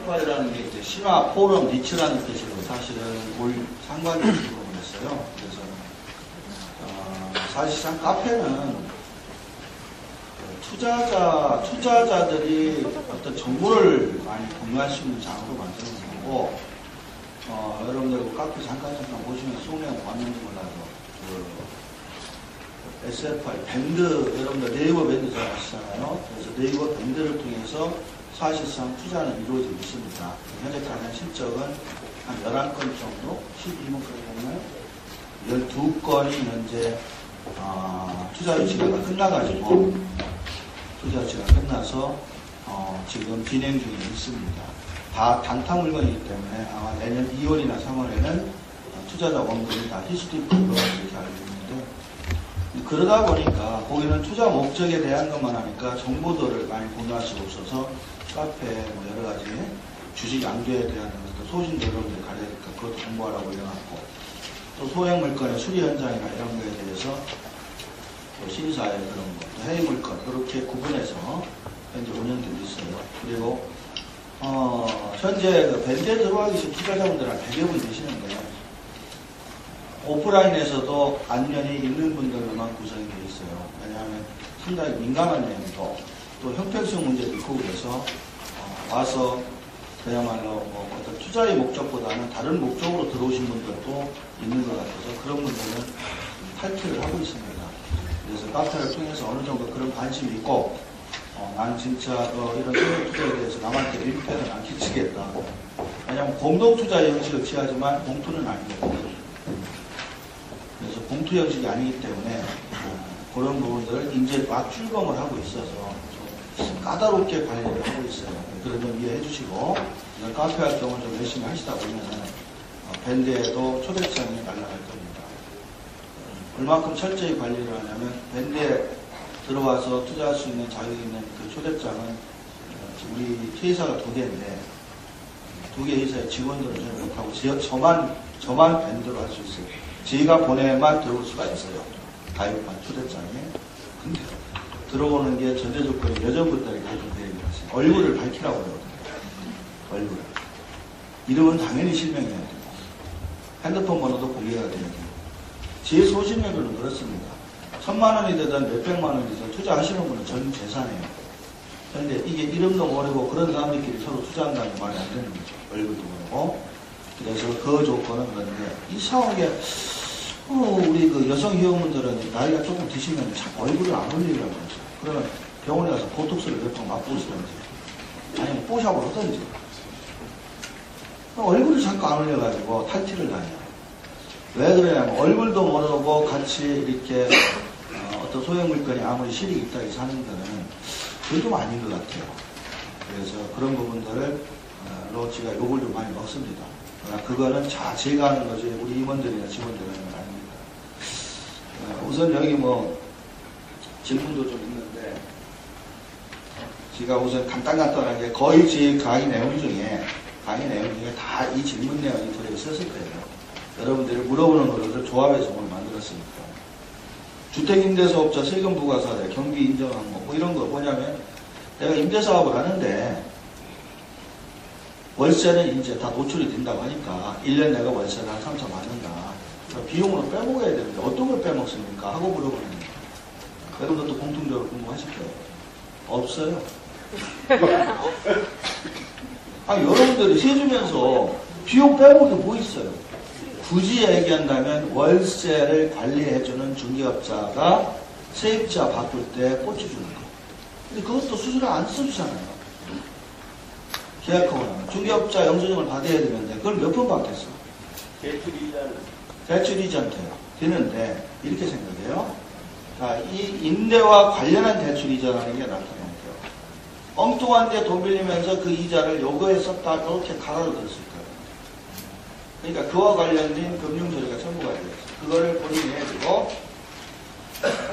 SFR이라는 게 이제 신화, 포럼, 리츠라는 뜻으로 사실은 올 상관을 했어요. 그래서 사실상 카페는 투자자들이 어떤 정보를 많이 공유할 수 있는 장으로 만드는 거고, 여러분들 카페 잠깐 보시면 소명 봤는지 몰라도 SFR 밴드, 여러분들 네이버 밴드 잘 아시잖아요. 그래서 네이버 밴드를 통해서 사실상 투자는 이루어지고 있습니다. 현재 가장 실적은 한 11건 정도, 12건까지 보면 12건이 현재 투자 유치가 끝나가지고, 투자 유치가 끝나서 지금 진행 중에 있습니다. 다 단타 물건이기 때문에 아마 내년 2월이나 3월에는 투자자 원금이 다 희수될 걸로 이렇게 알고 있는데, 그러다 보니까 거기는 투자 목적에 대한 것만 하니까 정보들을 많이 공유할 수가 없어서 카페 뭐 여러 가지 주식 양도에 대한 소신 여러분들 가려야 되니까 그것도 공부하라고 올려놨고, 또 소액 물건의 수리 현장이나 이런 거에 대해서 또 신사의 그런 거, 또 해외 물건 그렇게 구분해서 현재 운영되고 있어요. 그리고 현재 그 밴드에 들어가기 위해서 투자자분들 한 100여 분 계시는데, 오프라인에서도 안면이 있는 분들만 구성이 되어 있어요. 왜냐하면 상당히 민감한 내용이고 또 형평성 문제도 있고 그래서 와서 그야말로 뭐 어떤 투자의 목적보다는 다른 목적으로 들어오신 분들도 있는 것 같아서 그런 분들은 탈퇴를 하고 있습니다. 그래서 카페를 통해서 어느 정도 그런 관심이 있고, 나는 진짜 이런 투자에 대해서 남한테 민폐는 안 끼치겠다. 왜냐하면 공동투자의 형식을 취하지만 공투는 아니거든요. 그래서 공투 형식이 아니기 때문에 그런 부분들을 이제 막 출범을 하고 있어서 좀 까다롭게 관리를 하고 있어요. 그런 점 이해해 주시고, 카페 활동을 좀 열심히 하시다 보면 밴드에도 초대장이 날아갈 겁니다. 얼마큼 철저히 관리를 하냐면, 밴드에 들어와서 투자할 수 있는 자격이 있는 그 초대장은 우리 회사가 2개인데 2개 회사의 직원들은 잘 못하고 저만 밴드로 할 수 있어요. 저희가 보내만 들어올 수가 있어요. 가입한 초대장에. 근데 들어오는 게 전제 조건이 여자분들이 가입되어 있는 것이 얼굴을 밝히라고 그러거든요. 얼굴. 이름은 당연히 실명해야 되고, 핸드폰 번호도 공개가 돼야 되고, 제 소신력은 그렇습니다. 1000만 원이 되든 몇백만 원이든 투자하시는 분은 전 재산이에요. 그런데 이게 이름도 모르고 그런 사람들끼리 서로 투자한다는 게 말이 안 되는 거죠. 얼굴도 모르고. 그래서 그 조건은 그런데, 이상하게 우리 그 여성 회원분들은 나이가 조금 드시면 자꾸 얼굴을 안 올리려고 하죠. 그러면 병원에 가서 보톡스를 몇 번 맞고 오시든지 아니면 뽀샵을 하든지, 얼굴을 자꾸 안 올려가지고 탈티를 다녀요. 왜 그러냐면 얼굴도 모르고 같이 이렇게 어떤 소형 물건이 아무리 실익이 있다 해서 하는 거는 그게 좀 아닌 것 같아요. 그래서 그런 부분들을 로치가 욕을 좀 많이 먹습니다. 그러나 그거는 제가 하는 거지 우리 임원들이나 직원들이 하는 건 아닙니다. 우선 여기 뭐 질문도 좀 있는데, 제가 우선 간단하게 거의 제 강의 내용 중에 다 이 질문 내용이 들어있었을 거예요. 여러분들이 물어보는 것을 조합해서 오늘 만들었으니까. 주택임대사업자 세금 부과사례, 경비 인정 항목, 뭐 이런 거 뭐냐면, 내가 임대사업을 하는데, 월세는 이제 다 노출이 된다고 하니까, 1년 내가 월세를 한 3천 받는다. 비용으로 빼먹어야 되는데, 어떤 걸 빼먹습니까? 하고 물어보는 거예요. 여러분들도 공통적으로 궁금하실 거예요. 없어요. 여러분들이 세주면서 비용 빼먹을 게 뭐 있어요? 굳이 얘기한다면 월세를 관리해주는 중개업자가 세입자 바꿀 때 꽂혀주는 거. 근데 그것도 수수료 안 써주잖아요. 계약하고 나면. 중개업자 영수증을 받아야 되는데 그걸 몇 번 받겠어? 대출 이자한테요. 되는데 이렇게 생각해요. 자, 이 임대와 관련한 대출 이자라는 게 나타나요. 엉뚱한 데 돈 빌리면서 그 이자를 요거에 썼다 이렇게 가로로 들었을 거예요. 그러니까 그와 관련된 금융처리가 첨부가 되어 있어요. 그거를 본인이 해주고,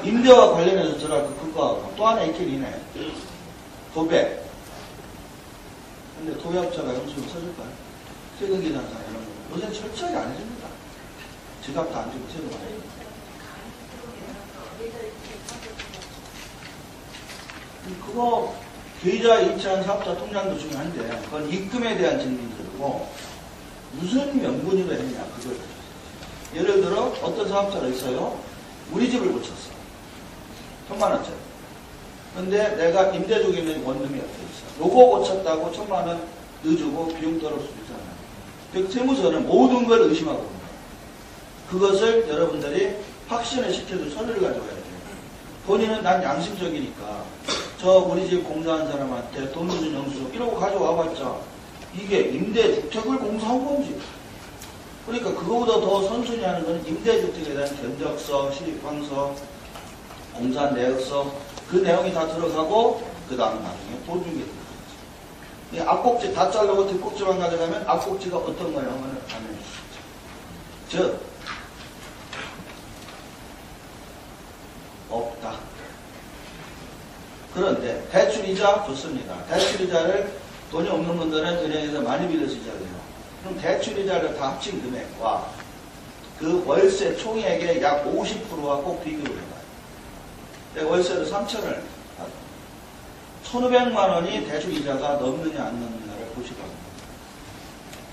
임대와 관련해서 저라고 그거하고 또 하나 있긴 있네. 도배. 근데 도배업자가 영수증 써줄까요? 세금계산서 이런 거. 요새 철저히 안 해줍니다. 지갑도 안 주고 세금 안 해요. 그거 계좌 이체한 사업자 통장도 중요한데 그건 입금에 대한 증빙서고 무슨 명분으로 했냐 그걸. 예를 들어 어떤 사업자가 있어요. 우리 집을 고쳤어. 1000만원짜리. 근데 내가 임대주에 있는 원룸이 옆에 있어. 요거 고쳤다고 1000만원 넣어주고 비용 떨어질 수 있잖아요. 그 세무서는 모든 걸 의심하고 있는 거예요. 그것을 여러분들이 확신을 시켜줄 서류를 가져가야 돼요. 본인은 난 양심적이니까 저 우리 집 공사한 사람한테 돈 준 영수증 이러고 가져와봤자 이게 임대주택을 공사한 건지. 그러니까 그거보다 더 선순위 하는 건 임대주택에 대한 견적서, 시황서, 공사 내역서 그 내용이 다 들어가고 그 다음 나중에 돈 준 게 들어가죠. 앞꼭지 다 자르고 뒷꼭지만 가져가면 앞꼭지가 어떤 거냐 하면 안 해주시죠. 즉 없다. 그런데 대출이자 좋습니다. 대출이자를 돈이 없는 분들은 은행에서 많이 빌려서 이자를 해요. 그럼 대출이자를 다 합친 금액과 그 월세 총액의 약 50%와 꼭 비교를 해봐요. 월세를 3천을 1,500만 원이 대출이자가 넘느냐 안 넘느냐를 보시고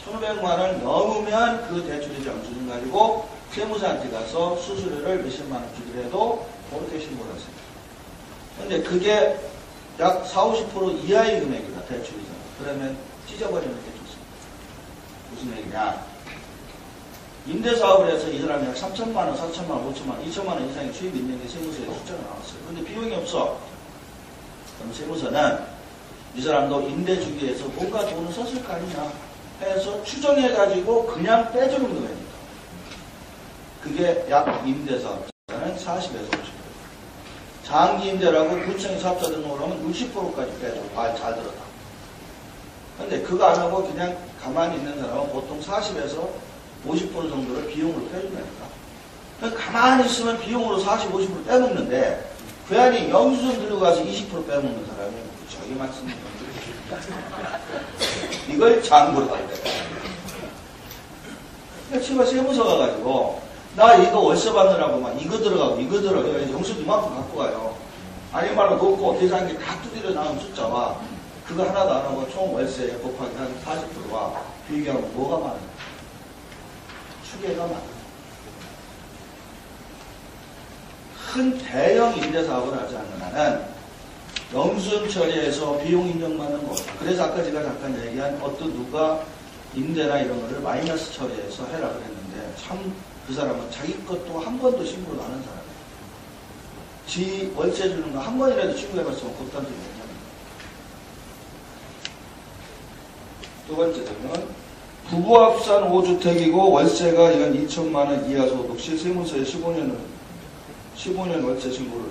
1,500만 원 넘으면 그 대출이자 영수증 가지고 세무사한테 가서 수수료를 몇십만 원 주더라도 그렇게 신고를 하세요. 근데 그게 약 40, 50% 이하의 금액이다. 대출이자. 그러면 찢어버리는 게 좋습니다. 무슨 얘기냐. 임대사업을 해서 이 사람이 약 3천만 원, 4천만 원, 5천만 원, 2천만 원 이상의 수입이 있는 게 세무서에 숫자가 나왔어요. 근데 비용이 없어. 그럼 세무서는 이 사람도 임대 주기 위해서 뭔가 돈을 썼을 거 아니냐 해서 추정해가지고 그냥 빼주는 거예요. 그게 약 임대사업자는 40에서 50%. 장기 임대라고 구청의 사업자 등록을 하면 60%까지 빼줘. 잘 들었다. 근데 그거 안 하고 그냥 가만히 있는 사람은 보통 40에서 50% 정도를 비용으로 빼준다니까. 그러니까 가만히 있으면 비용으로 40, 50% 빼먹는데 그 안에 영수증 들고 가서 20% 빼먹는 사람이 저기 맞습니다. 이걸 장부로 할 때. 그러니까 치마 세무서 가가지고 나 이거 월세 받느라고 막 이거 들어가고 이거 들어가고 영수증 이만큼 갖고 가요. 아니 말로 놓고 계산기 다 두드려 나온 숫자와 그거 하나도 안 하고 총 월세 곱하기 한 40%와 비교하면 뭐가 많아요? 추계가 많아요. 큰 대형 임대사업을 하지 않는 한은 영수증 처리해서 비용 인정받는 거. 그래서 아까 제가 잠깐 얘기한 어떤 누가 임대나 이런 거를 마이너스 처리해서 해라 그랬는데 참 그 사람은 자기 것도 한 번도 신고를 안 한 사람이에요. 지 월세 주는 거 한 번이라도 신고해봤으면 곧단지 못합니다. 두 번째 되면 부부합산 5주택이고 월세가 이건 2천만 원 이하 소득 시 세무서에 15년 월세 신고를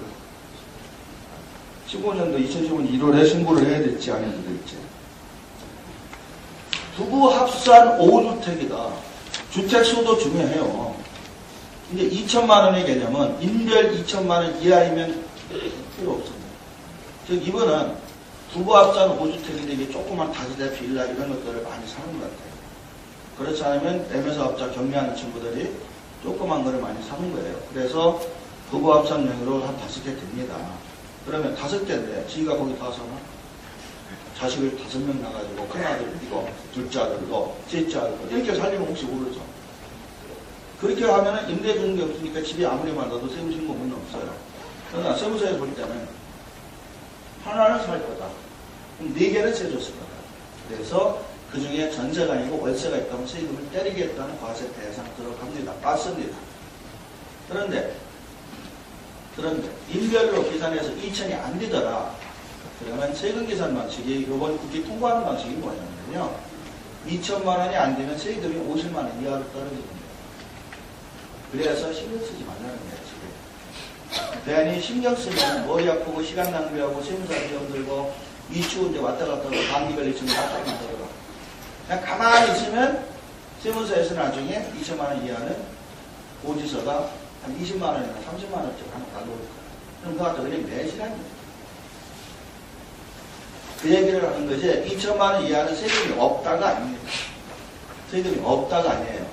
15년도 2015년 1월에 신고를 해야 될지 안 해야 될지. 부부합산 5주택이다. 주택수도 중요해요. 이제 2천만 원의 개념은 인별 2천만 원 이하이면 필요 없습니다. 즉 이분은 부부합산 5주택인데 이게 조그만 다주택 빌라 이런 것들을 많이 사는 것 같아요. 그렇지 않으면 매매사업자 경매하는 친구들이 조그만 거를 많이 사는 거예요. 그래서 부부합산명의로 한 5개 됩니다. 그러면 5개인데 지가 거기 다 사나? 자식을 5명 나가지고 큰아들 이거 둘째 아들도 셋째 아들도 이렇게 살리면 혹시 모르죠. 그렇게 하면은 임대 주는 게 없으니까 집이 아무리 많아도 세무신고 문은 없어요. 그러나 세무서에 볼 때는 하나는 살 거다. 그럼 4개를 세줬을 거다. 그래서 그 중에 전세가 아니고 월세가 있다면 세금을 때리겠다는 과세 대상 들어갑니다. 맞습니다. 그런데 인별로 계산해서 2천이 안 되더라. 그러면 세금 계산 방식이 이번 국회 통과하는 방식이 뭐냐면요. 2천만 원이 안 되면 세금이 50만 원 이하로 떨어집니다. 그래서 신경 쓰지 말라는 거예요, 지금. 대안이 신경 쓰면 머리 아프고 시간 낭비하고 세무사 비용 들고 이 추운데 왔다 갔다 하고 감기 걸리시면 왔다 갔다 하고 그냥 가만히 있으면 세무서에서 나중에 2천만 원 이하는 고지서가 한 20만 원이나 30만 원짜리 하나 가져올 거예요. 그럼 그거 갖다 그냥 내시라는 그 얘기를 하는 거지 2천만 원 이하는 세금이 없다가 아닙니다. 세금이 없다가 아니에요.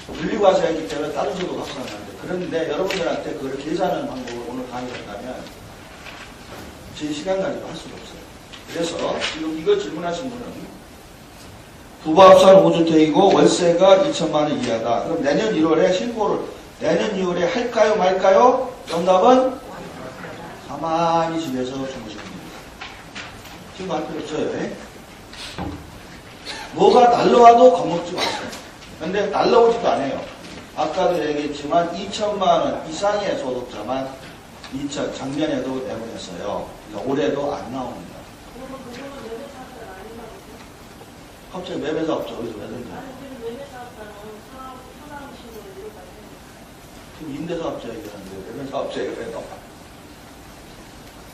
분리과세했기 때문에 다른 소득 확산하는데 그런데 여러분들한테 그걸 계산하는 방법을 오늘 강의를 한다면 제 시간 가지고 할 수가 없어요. 그래서 지금 이거 질문하신 분은 부부 합산 5주택이고 월세가 2천만 원 이하다. 그럼 내년 1월에 신고를 내년 2월에 할까요 말까요? 정답은 가만히 집에서 주무시면 됩니다. 신고할 필요 없어요. 뭐가 날라와도 겁먹지 마세요. 근데 날라오지도 않아요. 아까도 얘기했지만 2천만 원 이상의 소득자만 작년에도 내보냈어요. 그러니까 올해도 안 나옵니다. 갑자기 매매사업자 어디서 왜 든지? 지금 임대사업자 얘기하는데 매매사업자 얘기를 해요.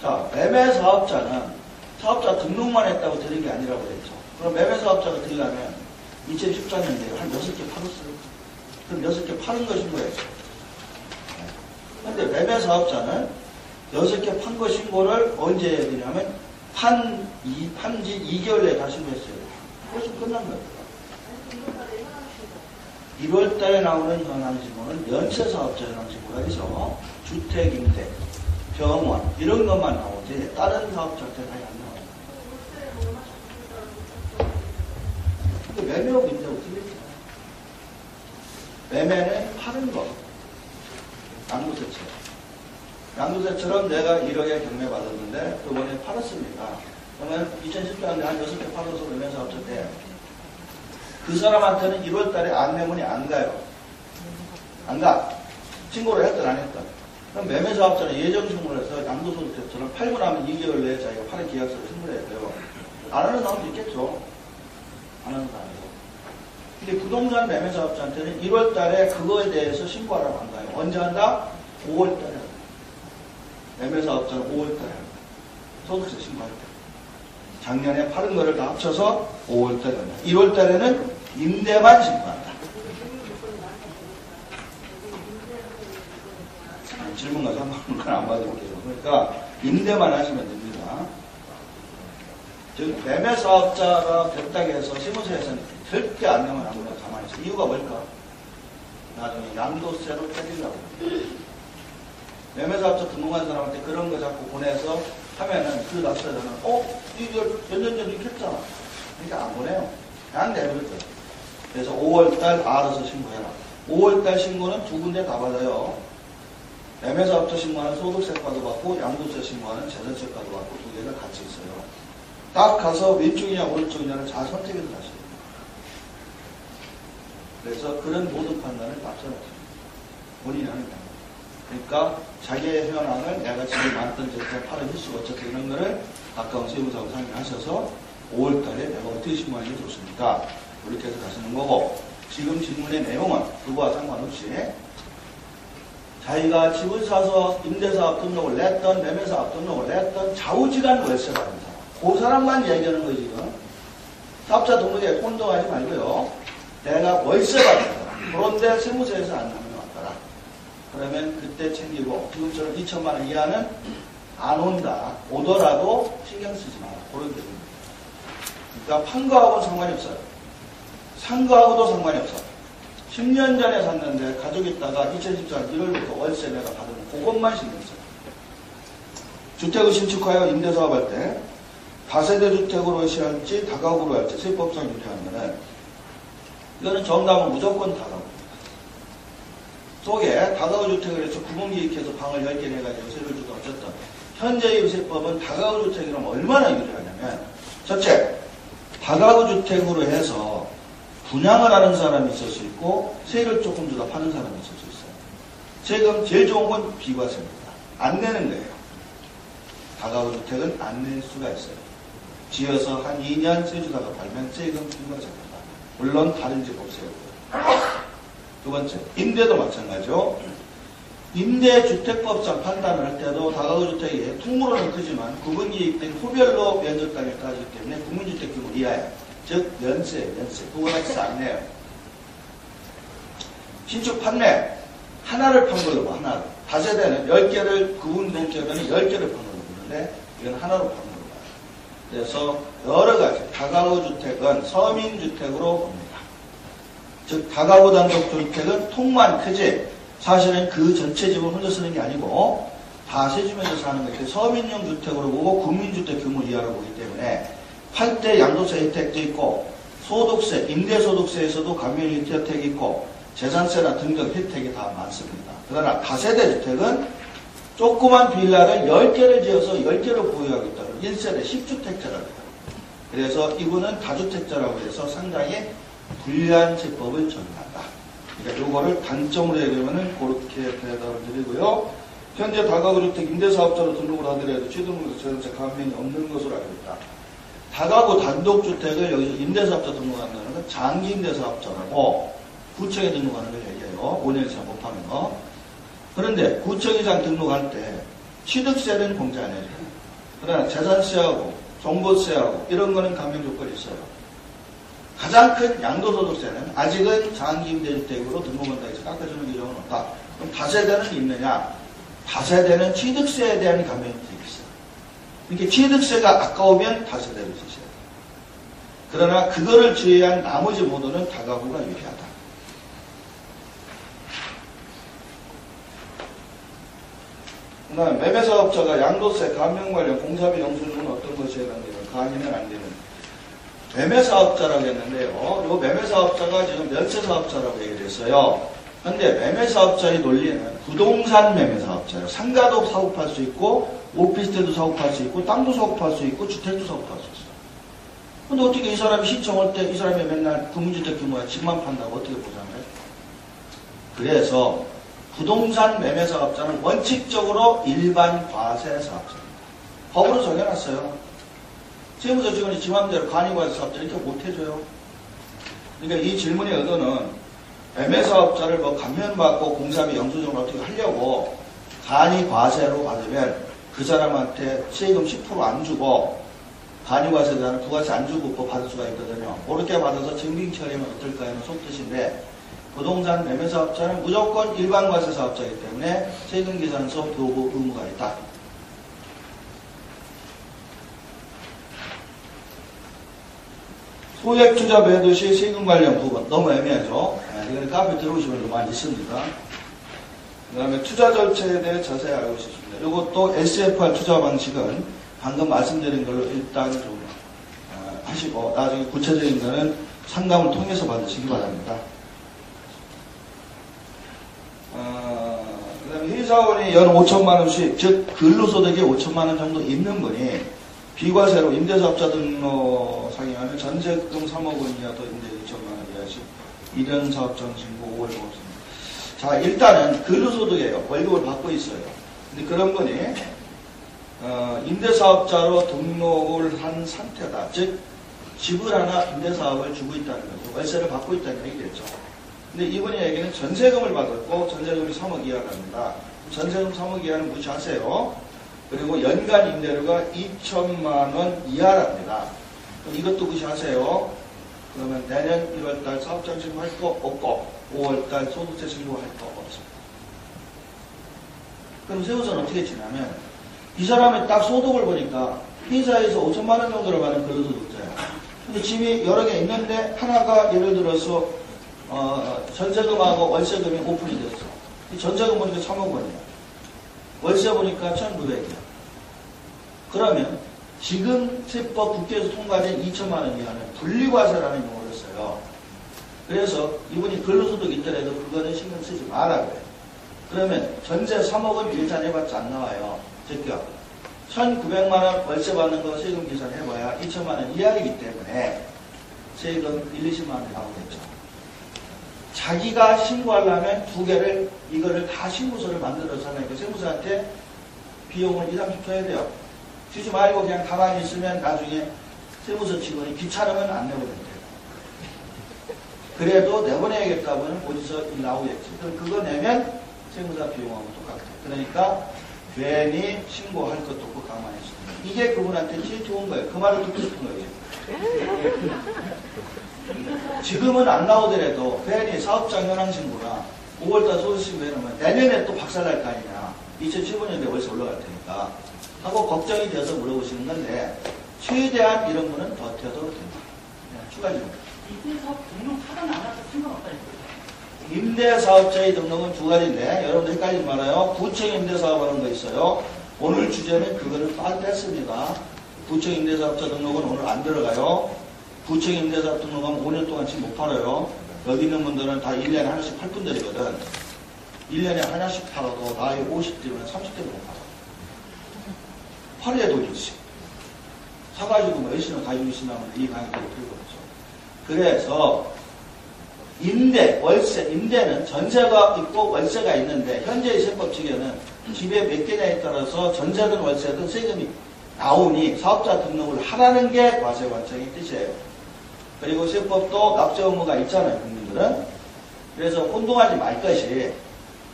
자, 매매사업자는 사업자 등록만 했다고 되는 게 아니라고 그랬죠. 그럼 매매사업자가 되려면 2014년도에 한 6개 팔았어요. 그럼 6개 파는 거 신고했죠. 근데 매매사업자는 6개 판 거 신고를 언제 해야 되냐면 판지 2개월 내에 다 신고했어요. 그래서 끝난 거예요. 1월 달에 나오는 현황신고는 연쇄사업자 현황신고가 있어. 주택, 임대, 병원 이런 것만 나오지 다른 사업자한테 많이 안 나와요. 매매하고 임대하고 틀리죠. 매매는 파는 거. 양도세처럼. 양도세처럼 내가 1억에 경매 받았는데 그번에 팔았습니다. 그러면 2014년에 한 6개 팔아서 매매사업자 때 그 사람한테는 1월 달에 안내문이 안 가요. 안 가. 신고를 했든 안 했든. 그럼 매매사업자는 예정신고를 해서 양도소득세처럼 팔고 나면 2개월 내에 자기가 파는 계약서를 신고해야 돼요. 안 하는 사람도 있겠죠. 안 하는 사람이고. 근데 부동산 매매사업자한테는 1월 달에 그거에 대해서 신고하라고 안 가요. 언제 한다? 5월 달에 한다. 매매사업자는 5월 달에 한다. 소득세 신고할 때. 작년에 파는 거를 다 합쳐서 5월 달에 한다. 1월 달에는 임대만 신고한다. 질문과 상관없는 건 안 받을게요. 그러니까 임대만 하시면 됩니다. 즉 매매사업자가 됐다고 해서 시무소에서는 절대 안 내면 아무나 가만히 있어. 이유가 뭘까? 나중에 양도세로 때리려고. 매매사업자 등록한 사람한테 그런 거 자꾸 보내서 하면은 그 납세자는 이거 몇 년 전에 이렇게 했잖아. 그러니까 안 보내요. 그냥 내버려둬요. 그래서 5월달 알아서 신고해라. 5월달 신고는 두 군데 다 받아요. 매매사업자 신고하는 소득세과도 받고 양도세 신고하는 재산세과도 받고 두 개가 같이 있어요. 딱 가서 왼쪽이냐 오른쪽이냐를 잘 선택해서 가셔야 돼요. 그래서 그런 모든 판단을 납세하세요. 본인이 하는 거예요. 그러니까 자기의 현황을 내가 지금 많던 재산 팔은 횟수가 어쨌든 이런 거를 가까운 세무사하고 상의하셔서 5월달에 내가 어떻게 신고하는 게 좋습니까? 이렇게 해서 가시는 거고, 지금 질문의 내용은 그거와 상관없이 자기가 집을 사서 임대사업 등록을 냈던 매매사업 등록을 냈던 좌우지간 월세 받은 사람, 그 사람만 얘기하는 거예요. 지금 사업자 등록에 혼동하지 말고요. 내가 월세 받은 사람, 그런데 세무서에서 안 나오는 것 같더라. 그러면 그때 챙기고, 지금처럼 2천만 원 이하는 안 온다. 오더라도 신경 쓰지 마라. 그런 게 됩니다. 그러니까 판 거하고는 상관이 없어요. 산 거하고도 상관이 없어. 10년 전에 샀는데 가지고 있다가 2014년 1월부터 월세 내가 받으면 그것만 신경 써요. 주택을 신축하여 임대사업 할 때 다세대 주택으로 할지 다가구로 할지 세법상 유리하면은 이거는 정답은 무조건 다가구입니다. 속에 다가구 주택을 해서 구멍기획해서 방을 10개 내가지고 세를 주든 어쨌든 현재의 세법은 다가구 주택이라면 얼마나 유리하냐면, 첫째, 다가구 주택으로 해서 분양을 하는 사람이 있을 수 있고 세를 조금 주다 파는 사람이 있을 수 있어요. 지금 제일 좋은 건 비과세입니다. 안 내는 거예요. 다가구 주택은 안 낼 수가 있어요. 지어서 한 2년 세 주다가 팔면 세금 비과세입니다. 물론 다른 집 없어요. 두 번째, 임대도 마찬가지죠. 임대주택법상 판단을 할 때도 다가구 주택이 통으로는 크지만 구분이익된 후별로 면적 땅에 따지기 때문에 국민주택 규모 이하에, 즉 연세 그거는 안 내요. 신축 판매 하나를 판 걸로 봐. 하나. 다세대는 10개를 구분 동점에는 10개를 판 걸로 보는데 이건 하나로 판 걸로 봐요. 그래서 여러 가지 다가구 주택은 서민주택으로 봅니다. 즉 다가구 단독 주택은 통만 크지 사실은 그 전체 집을 혼자 쓰는 게 아니고 가세주면에서 하는 거기 때문에 서민용 주택으로 보고 국민주택 규모 이하로 보기 때문에 8대 양도세 혜택도 있고 소득세, 임대소득세에서도 감면 혜택이 있고 재산세나 등등 혜택이 다 많습니다. 그러나 다세대 주택은 조그만 빌라를 10개를 지어서 10개를 보유하고 있다는 1세대 10주택자라고 해요. 그래서 이분은 다주택자라고 해서 상당히 불리한 세법을 적용한다. 그러니까 요거를 단점으로 얘기하면 그렇게 대답을 드리고요. 현재 다가구주택 임대사업자로 등록을 하더라도 취득물에서 재산세 감면이 없는 것으로 알고 있다. 다가구 단독주택을 여기서 임대사업자 등록한다는 건 장기 임대사업자라고 구청에 등록하는 걸 얘기해요. 5년 이상 못하는 거. 그런데 구청 이상 등록할 때 취득세는 공제 안 해줘요. 그러나 재산세하고 종부세하고 이런 거는 감면 조건이 있어요. 가장 큰 양도소득세는 아직은 장기 임대주택으로 등록한다 해서 깎아주는 규정은 없다. 그럼 다세대는 있느냐? 다세대는 취득세에 대한 감면이 있어요. 이렇게 취득세가 아까우면 다세대를 쓰셔야 돼요. 그러나 그거를 제외한 나머지 모두는 다가구가 유리하다. 그 다음에 매매사업자가 양도세, 감면 관련 공사비 영수증은 어떤 것이 해당되는 간이는 안 되는 매매사업자라고 했는데요. 이 매매사업자가 지금 멸세사업자라고 얘기를 했어요. 근데 매매사업자의 논리는 부동산 매매사업자예요. 상가도 사업할 수 있고 오피스텔도 사업할 수 있고 땅도 사업할 수 있고 주택도 사업할 수 있어요. 근데 어떻게 이 사람이 신청할 때 이 사람이 맨날 국민주택 규모야 집만 판다고 어떻게 보잖아요. 그래서 부동산 매매사업자는 원칙적으로 일반 과세사업자입니다. 법으로 정해놨어요. 세무서 직원이 지 맘대로 간이과세사업자 이렇게 못해줘요. 그러니까 이 질문의 의도는 매매사업자를 뭐 감면받고 공사비 영수증을 어떻게 하려고 간이과세로 받으면 그 사람한테 세금 10% 안 주고 간이과세자는 부가세 안 주고 받을 수가 있거든요. 그렇게 받아서 증빙 처리하면 어떨까 하는 속뜻인데 부동산 매매사업자는 무조건 일반과세사업자이기 때문에 세금계산서 교부 의무가 있다. 소액투자 매도 시 세금 관련 부분 너무 애매하죠. 이건 카페 들어오시면 좀 많이 있습니다. 그 다음에 투자 절차에 대해 자세히 알고 싶습니다. 이것도 SFR 투자 방식은 방금 말씀드린 걸로 일단 좀 하시고 나중에 구체적인 거는 상담을 통해서 받으시기 바랍니다. 그 다음에 회사원이 연 5천만 원 수입, 즉 근로소득이 5천만 원 정도 있는 분이 비과세로 임대사업자 등록 상행하면 전세금 3억 원 이하도 임대 2천만 원 이하씩 1년 사업장 신고 5월 없습니다. 자, 일단은 근로소득이에요. 월급을 받고 있어요. 근데 그런 분이 임대사업자로 등록을 한 상태다. 즉 집을 하나 임대사업을 주고 있다는 거죠. 월세를 받고 있다는 얘기겠죠. 근데 이분의 얘기는 전세금을 받았고 전세금이 3억 이하랍니다. 전세금 3억 이하는 무시하세요. 그리고 연간 임대료가 2천만 원 이하랍니다. 그럼 이것도 무시하세요. 그러면 내년 1월달 사업장 신고할 거 없고 5월달 소득세 신고할 거 없습니다. 그럼 세우서는 어떻게 지나면 이 사람이 딱 소득을 보니까 회사에서 5천만 원 정도를 받는 근로소득자예요. 근데 집이 여러 개 있는데 하나가 예를 들어서 전세금하고 월세금이 오픈이 됐어. 전세금 보니까 3억 원이야. 월세 보니까 1,900이야. 그러면 지금 세법 국회에서 통과된 2천만 원 이하는 분리과세라는 용어를 써요. 그래서 이분이 근로소득 있더라도 그거는 신경 쓰지 말라고 해요. 그러면 전세 3억은 계산해봤자 안 나와요. 즉각 1,900만 원 월세 받는 거 세금 계산해봐야 2천만 원 이하이기 때문에 세금 1, 20만 원이 나오겠죠. 자기가 신고하려면 두 개를 이거를 다 신고서를 만들어서 하니까 세무서한테 비용을 2, 30 줘야 돼요. 주지 말고 그냥 가만히 있으면 나중에 세무서 직원이 귀찮으면 안 내보낸대요. 그래도 내보내야겠다고는 어디서 나오겠지. 그럼 그거 내면 세무사 비용하고 똑같아요. 그러니까 괜히 신고할 것도 없고 가만히 있습니다. 이게 그분한테 제일 좋은 거예요. 그 말을 듣고 싶은 거예요. 지금은 안 나오더라도 괜히 사업장 현황신고나 5월달 소득신고 해놓으면 내년에 또 박살날 거 아니냐. 2015년도에 월세 올라갈 테니까 하고 걱정이 돼서 물어보시는 건데 최대한 이런 거는 버텨도 된다. 추가 질문. 임대사업 등록 하거나 안 하도 상관없다는 거죠. 임대사업자의 등록은 두 가지인데 여러분들 헷갈리지 말아요. 구청 임대사업하는 거 있어요. 오늘 주제는 그거를 뺐습니다. 구청 임대사업자 등록은 오늘 안 들어가요. 구청 임대사업 등록하면 5년 동안 집 못 팔아요. 여기 있는 분들은 다 1년에 하나씩 팔 분들이거든. 1년에 하나씩 팔아도 나이 50대면 30대로 못 팔아. 팔아야 돈이 있어. 사가지고 뭐 열심히 가지고 있으면 이 가격이 필요가 없죠. 그래서 임대, 월세, 임대는 전세가 있고 월세가 있는데 현재의 세법 측에는 집에 몇 개냐에 따라서 전세든 월세든 세금이 나오니 사업자 등록을 하라는 게 과세관청의 뜻이에요. 그리고 세법도 납세 의무가 있잖아요, 국민들은. 그래서 혼동하지 말 것이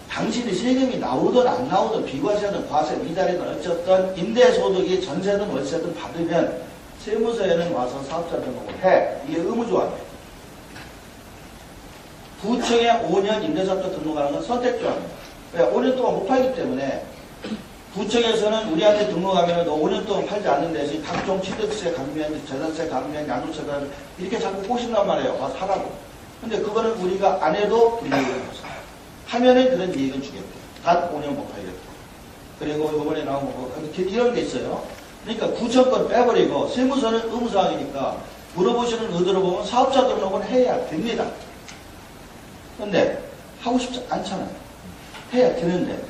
당신이 세금이 나오든 안 나오든 비과세든 과세 미달이든 어쨌든 임대소득이 전세든 월세든 받으면 세무서에는 와서 사업자 등록을 해. 이게 의무조항이에요. 구청에 5년 임대사업자 등록하는 건 선택조항이에요. 왜? 5년 동안 못 팔기 때문에 구청에서는 우리한테 등록하면 너 5년 동안 팔지 않는 대신 각종 취득세 감면, 재산세 감면, 양도세 감면 이렇게 자꾸 꼬신단 말이에요. 와서 하라고. 근데 그거는 우리가 안 해도 불이익을 줬어요. 하면은 그런 이익은 주겠대. 단 5년 못 팔겠다. 그리고 이번에 나온 거 이런 게 있어요. 그러니까 구청권 빼버리고 세무서는 의무사항이니까 물어보시는 의도로 보면 사업자 등록은 해야 됩니다. 근데 하고 싶지 않잖아요. 해야 되는데.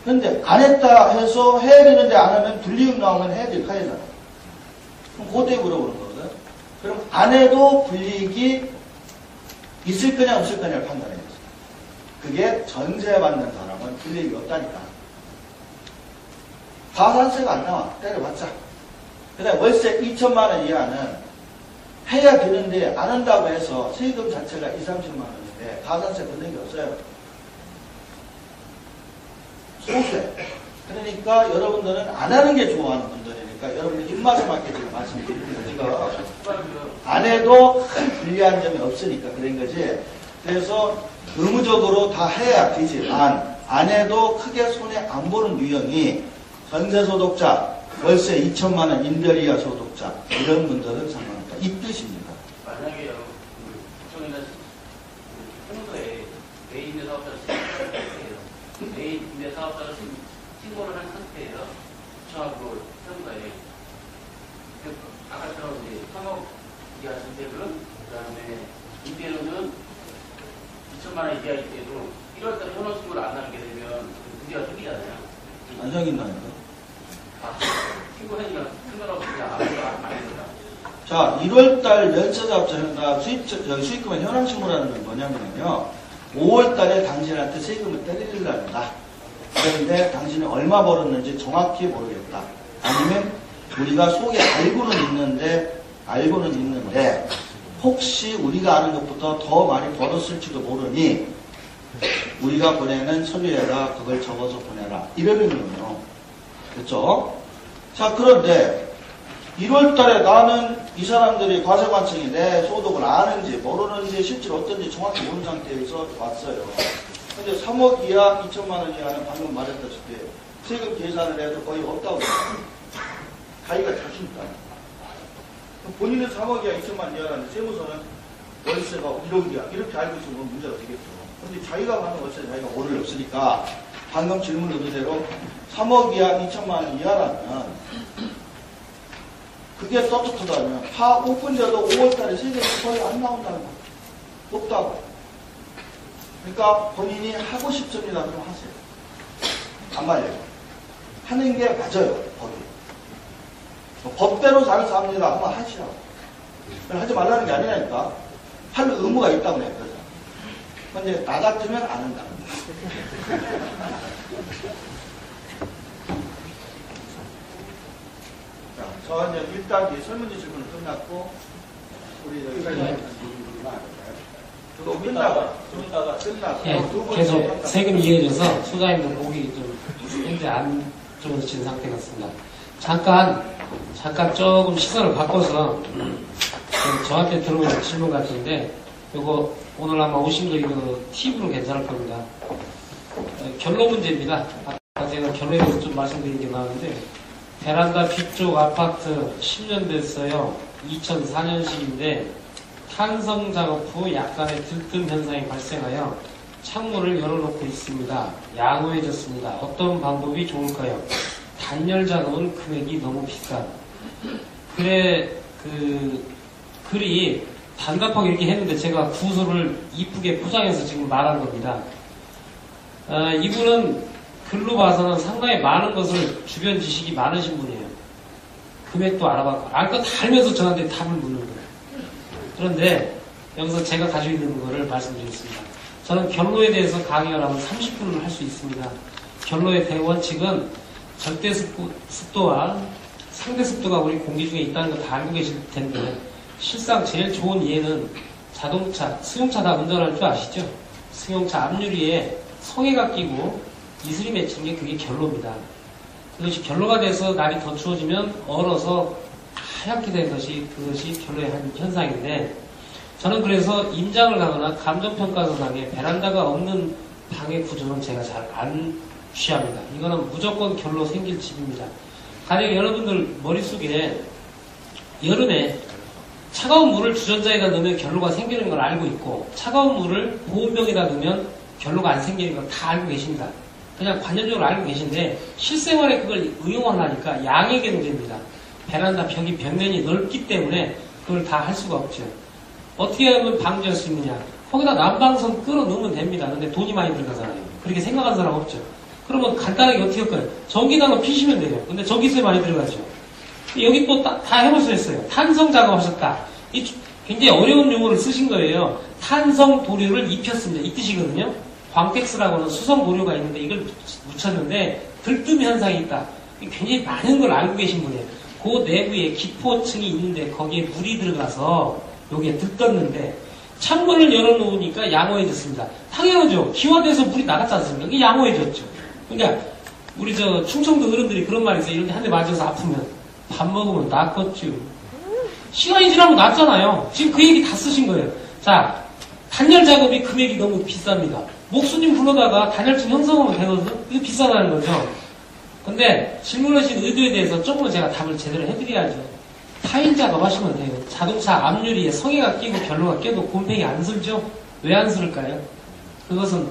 근데 안 했다 해서 해야 되는데 안 하면 불이익 나오면 해야 될 거잖아. 그럼 그때 물어보는 거거든. 그럼 안 해도 불이익이 있을 거냐 없을 거냐를 판단해야지. 그게 전세 받는 사람은 불이익이 없다니까. 가산세가 안 나와. 때려봤자. 그 다음에 월세 2천만 원 이하는 해야 되는데 안 한다고 해서 세금 자체가 2, 30만 원인데 가산세 받는 게 없어요. 소세. 그러니까 여러분들은 안 하는 게 좋아하는 분들이니까 여러분들 입맛에 맞게 지금 말씀드리는 거지가 안 해도 큰 불리한 점이 없으니까 그런 거지. 그래서 의무적으로 다 해야 되지만 안 해도 크게 손해 안 보는 유형이 전세소득자, 월세 2천만 원 임대리아 소득자 이런 분들은 상관없다. 이 뜻입니다. 만약에 구청이나 세무서에 개인 임대사업자를 개인 임대사업자를 신고를 한 상태에서 구청하고 세무서에 아까처럼 이제 3억 이하 전세금 그다음에 임대료는 2천만 원 이하일 때도 1월달에 현황 신고를 안 하게 되면 문제가 생기잖아요. 안 생긴다니까. 신고하니까 신고라고 그냥 안 합니다. 자, 1월달 연체자업자가 수익금의 현황신고라는 건 뭐냐면요. 5월달에 당신한테 세금을 때리려고 한다. 그런데 당신이 얼마 벌었는지 정확히 모르겠다. 아니면 우리가 속에 알고는 있는데 혹시 우리가 아는 것보다 더 많이 벌었을지도 모르니 우리가 보내는 서류에다 그걸 적어서 보내라. 이러는 거예요. 그렇죠? 자, 그런데 1월달에 나는 이 사람들이 과세관청이 내 소득을 아는지 모르는지 실제로 어떤지 정확히 모르는 상태에서 왔어요. 근데 3억 이하 2천만 원 이하는 방금 말했다시피 세금 계산을 해도 거의 없다고 그래요. 자기가 자신 있다. 본인은 3억 이하 2천만 원 이하라는데 세무서는 월세가 1억 이하 이렇게 알고 있으면 문제가 되겠죠. 근데 자기가 받는 월세 자기가 오를 없으니까 방금 질문 의도대로 3억 이하 2천만 원 이하라면 그게 떳떳하다면 다 오픈돼도 5월달에 세금이 거의 안 나온다는 거예요. 없다고. 그러니까 본인이 하고 싶습니다. 그럼 하세요. 안 말려요. 하는 게 맞아요. 법이. 법대로 잘 삽니다. 한번 하시라고. 하지 말라는 게 아니라니까. 할 의무가 있다고 해요. 근데 나 같으면 안 한다는 거예요. 자, 저 이제 1단계 설문지 질문은 끝났고 우리 또 끝나고 계속 세금 이어져서 소장님들 보기 좀 현재 안 좋아진 상태 같습니다. 잠깐 조금 시선을 바꿔서 저한테 들어오는 질문 같은데 이거 오늘 아마 오신 거 이거 팁으로 괜찮을 겁니다. 결론 문제입니다. 아까 제가 결론에서 좀 말씀드린 게 나왔는데 베란다 뒤쪽 아파트 10년 됐어요. 2004년식인데 탄성 작업 후 약간의 들뜸 현상이 발생하여 창문을 열어놓고 있습니다. 양호해졌습니다. 어떤 방법이 좋을까요? 단열 작업은 금액이 너무 비싸. 그래, 글이 단답하게 이렇게 했는데 제가 구소를 이쁘게 포장해서 지금 말한 겁니다. 이분은 글로 봐서는 상당히 많은 것을 주변 지식이 많으신 분이에요. 금액도 알아봤고, 알 거 다 알면서 저한테 답을 묻는 거예요. 그런데 여기서 제가 가지고 있는 거를 말씀드리겠습니다. 저는 결로에 대해서 강의를 하면 30분을 할 수 있습니다. 결로의 대원칙은 절대 습도와 상대 습도가 우리 공기 중에 있다는 거 다 알고 계실 텐데, 실상 제일 좋은 예는 자동차, 승용차 다 운전할 줄 아시죠? 승용차 앞유리에 성에가 끼고 이슬이 맺힌 게 그게 결로입니다. 그것이 결로가 돼서 날이 더 추워지면 얼어서 하얗게 된 것이 그것이 결로의 한 현상인데, 저는 그래서 임장을 가거나 감정평가서상에 베란다가 없는 방의 구조는 제가 잘 안 취합니다. 이거는 무조건 결로 생길 집입니다. 만약에 여러분들 머릿속에 여름에 차가운 물을 주전자에다 넣으면 결로가 생기는 걸 알고 있고, 차가운 물을 보온병에다 넣으면 결로가 안 생기는 걸 다 알고 계십니다. 그냥 관념적으로 알고 계신데 실생활에 그걸 응용하려니까 양에게 문제입니다. 베란다 벽이 벽면이 넓기 때문에 그걸 다 할 수가 없죠. 어떻게 하면 방지할 수 있느냐? 거기다 난방선 끌어 넣으면 됩니다. 근데 돈이 많이 들어가잖아요. 그렇게 생각하는 사람 없죠. 그러면 간단하게 어떻게 할까요? 전기단을 피시면 돼요. 근데 전기세 많이 들어가죠. 여기 또 다 해볼 수 있어요. 탄성 작업하셨다. 이 굉장히 어려운 용어를 쓰신 거예요. 탄성 도료를 입혔습니다. 이 뜻이거든요. 광택스라고는 수성 도료가 있는데 이걸 묻혔는데 들뜸 현상이 있다. 굉장히 많은 걸 알고 계신 분이에요. 그 내부에 기포층이 있는데 거기에 물이 들어가서 여기에 들떴는데 창문을 열어놓으니까 양호해졌습니다. 당연하죠. 기화돼서 물이 나갔지 않습니까? 이게 양호해졌죠. 그러니까 우리 저 충청도 어른들이 그런 말이 있어요. 이런 데 한 대 맞아서 아프면 밥 먹으면 낫겠죠. 시간이 지나면 낫잖아요. 지금 그 얘기 다 쓰신 거예요. 자, 단열 작업이 금액이 너무 비쌉니다. 목수님 불러다가 단열층 형성하면 되거든요. 이거 비싸다는 거죠. 근데 질문하신 의도에 대해서 조금 제가 답을 제대로 해드려야죠. 타일 작업하시면 돼요. 자동차 앞유리에 성에가 끼고 결로가 껴도 곰팡이 안 슬죠? 왜 안 슬을까요? 그것은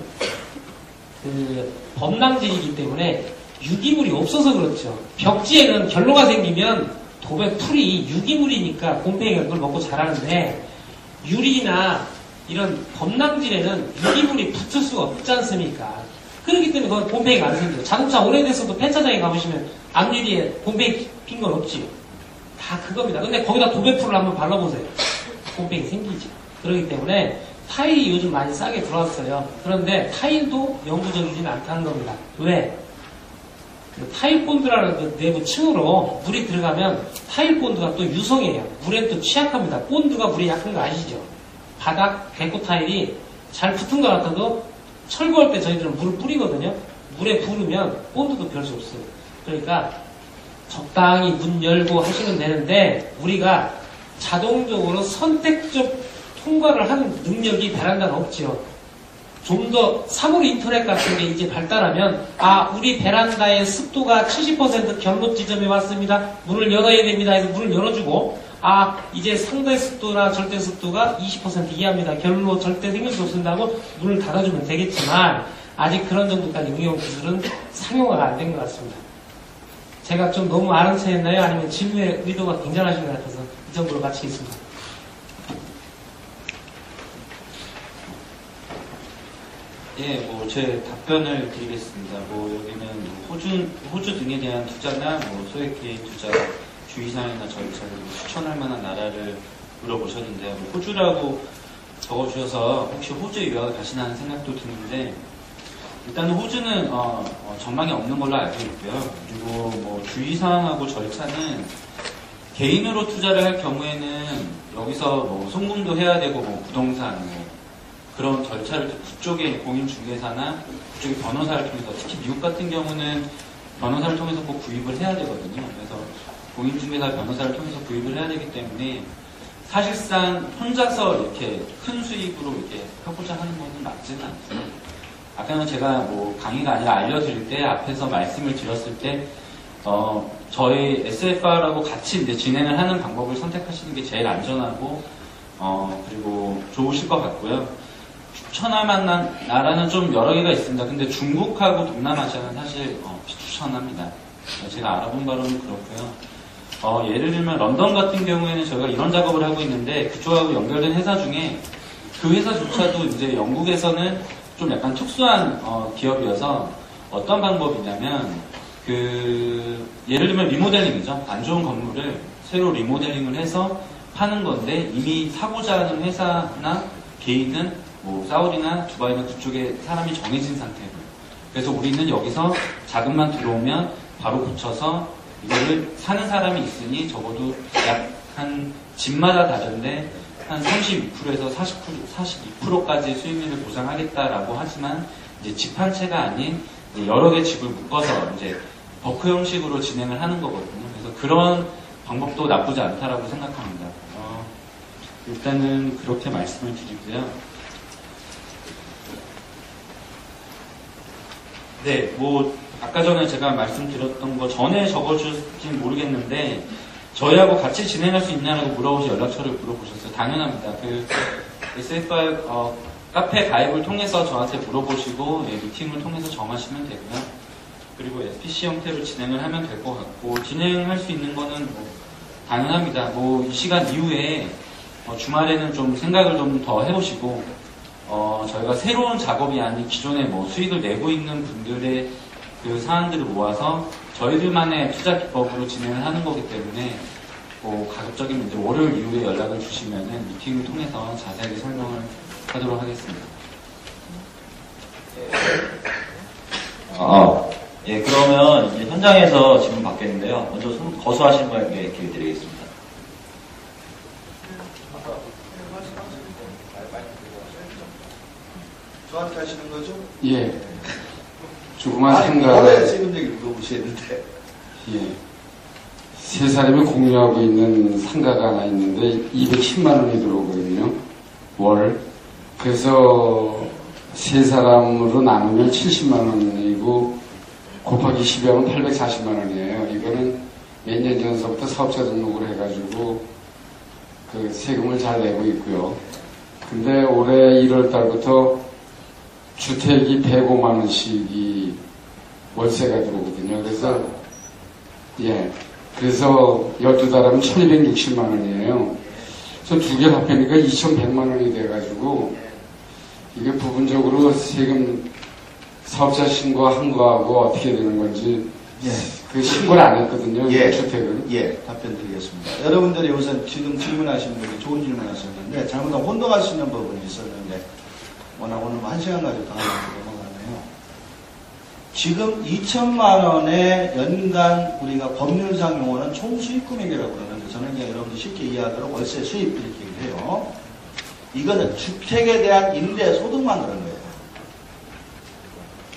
범람질이기 때문에 유기물이 없어서 그렇죠. 벽지에는 결로가 생기면 도배 풀이 유기물이니까 곰팡이가 그걸 먹고 자라는데, 유리나 이런 범람질에는 유기물이 붙을 수가 없지 않습니까? 그렇기 때문에 거기 곰팡이가 안 생겨요. 자동차 오래됐어도 폐차장에 가보시면 앞유리에 곰팡이 핀 건 없지요. 다 그겁니다. 근데 거기다 도배풀을 한번 발라보세요. 곰팡이 생기죠. 그렇기 때문에 타일이 요즘 많이 싸게 들어왔어요. 그런데 타일도 영구적이지는 않다는 겁니다. 왜? 그 타일 본드라는 그 내부 층으로 물이 들어가면 타일 본드가 또 유성이에요. 물에 또 취약합니다. 본드가 물에 약한 거 아시죠? 바닥 데코 타일이 잘 붙은 것 같아도 철거할 때 저희들은 물을 뿌리거든요. 물에 부르면 본드도 별 수 없어요. 그러니까 적당히 문 열고 하시면 되는데, 우리가 자동적으로 선택적 통과를 하는 능력이 베란다는 없죠. 좀 더 사물 인터넷 같은 게 이제 발달하면, 우리 베란다의 습도가 70% 결로 지점에 왔습니다. 문을 열어야 됩니다 해서 문을 열어주고, 이제 상대 습도나 절대 습도가 20% 이하입니다. 결로 절대 생길 수 없습니다고 문을 닫아주면 되겠지만, 아직 그런 정도까지 응용 기술은 상용화가 안 된 것 같습니다. 제가 좀 너무 아는 체 했나요? 아니면 질문의 의도가 굉장하신 것 같아서 이 정도로 마치겠습니다. 예, 제 답변을 드리겠습니다. 여기는 호주 등에 대한 투자나 소액 개인 투자 주의사항이나 절차를 추천할 만한 나라를 물어보셨는데요. 호주라고 적어주셔서 혹시 호주에 유학을 가시나 하는 생각도 드는데, 일단은 호주는 전망이 없는 걸로 알고 있고요. 그리고 주의사항하고 절차는 개인으로 투자를 할 경우에는 여기서 송금도 해야 되고 부동산 그런 절차를 그쪽의 공인중개사나 그쪽의 변호사를 통해서, 특히 미국 같은 경우는 변호사를 통해서 꼭 구입을 해야 되거든요. 그래서 공인중개사 변호사를 통해서 구입을 해야 되기 때문에 사실상 혼자서 이렇게 큰 수익으로 이렇게 하고자 하는 것은 맞지는 않고요. 아까는 제가 강의가 아니라 알려드릴 때 앞에서 말씀을 드렸을 때 저희 SFR하고 같이 이제 진행을 하는 방법을 선택하시는 게 제일 안전하고 그리고 좋으실 것 같고요. 추천할 만한 나라는 좀 여러 개가 있습니다. 근데 중국하고 동남아시아는 사실 비추천합니다. 제가 알아본 바로는 그렇고요. 예를 들면 런던 같은 경우에는 저희가 이런 작업을 하고 있는데 그쪽하고 연결된 회사 중에 그 회사조차도 이제 영국에서는 좀 약간 특수한 기업이어서 어떤 방법이냐면 예를 들면 리모델링이죠. 안 좋은 건물을 새로 리모델링을 해서 파는 건데 이미 사고자 하는 회사나 개인은 뭐 사우디나 두바이나 그쪽에 사람이 정해진 상태고요. 그래서 우리는 여기서 자금만 들어오면 바로 고쳐서 이거를 사는 사람이 있으니 적어도 약 한 집마다 다른데 한 32%에서 42%까지 수익률을 보장하겠다라고 하지만 이제 집 한 채가 아닌 이제 여러 개 집을 묶어서 이제 버크 형식으로 진행을 하는 거거든요. 그래서 그런 방법도 나쁘지 않다라고 생각합니다. 일단은 그렇게 말씀을 드리고요. 네, 뭐 아까 전에 제가 말씀드렸던 거 전에 적어줄진 모르겠는데 저희하고 같이 진행할 수 있냐고 물어보시 연락처를 물어보셨어요. 당연합니다. SF 카페 가입을 통해서 저한테 물어보시고 미팅을 통해서 정하시면 되고요. 그리고 SPC 형태로 진행을 하면 될 것 같고 진행할 수 있는 거는 뭐 당연합니다. 뭐 이 시간 이후에 주말에는 좀 생각을 좀 더 해보시고 저희가 새로운 작업이 아닌 기존에 뭐 수익을 내고 있는 분들의 그 사안들을 모아서 저희들만의 투자 기법으로 진행을 하는 거기 때문에 뭐 가급적이면 이제 월요일 이후에 연락을 주시면은 미팅을 통해서 자세하게 설명을 하도록 하겠습니다. 예, 그러면 이제 현장에서 질문 받겠는데요. 먼저 거수하신 분에게 기회 드리겠습니다. 저한테 하시는 거죠? 예. 조그만 올해 상가, 세금 얘기를 물어보시는데. 예. 세 사람이 공유하고 있는 상가가 하나 있는데 210만 원이 들어오거든요. 월. 그래서 세 사람으로 나누면 70만 원이고 곱하기 12하면 840만 원이에요. 이거는 몇 년 전서부터 사업자 등록을 해가지고 그 세금을 잘 내고 있고요. 근데 올해 1월 달부터 주택이 105만 원씩이 월세가 들어오거든요. 그래서, 예. 그래서 12달하면 1260만 원이에요. 그래서 두 개 합하니까 2100만 원이 돼가지고, 이게 부분적으로 세금 사업자 신고한 거하고 어떻게 되는 건지, 예. 그 신고를 안 했거든요. 예. 주택은. 예, 답변 드리겠습니다. 여러분들이 우선 지금 질문하시는 분이 좋은 질문 하셨는데, 잘못하면 혼동할 수 있는 부분이 있었는데, 워낙 오늘 뭐 1시간 가지고 다 넘어가네요. 지금 2천만 원의 연간 우리가 법률상 용어는 총수입금액이라고 그러는데, 저는 그냥 여러분들 쉽게 이해하도록 월세 수입 이렇게 얘기를 해요. 이거는 주택에 대한 임대 소득만 그런 거예요.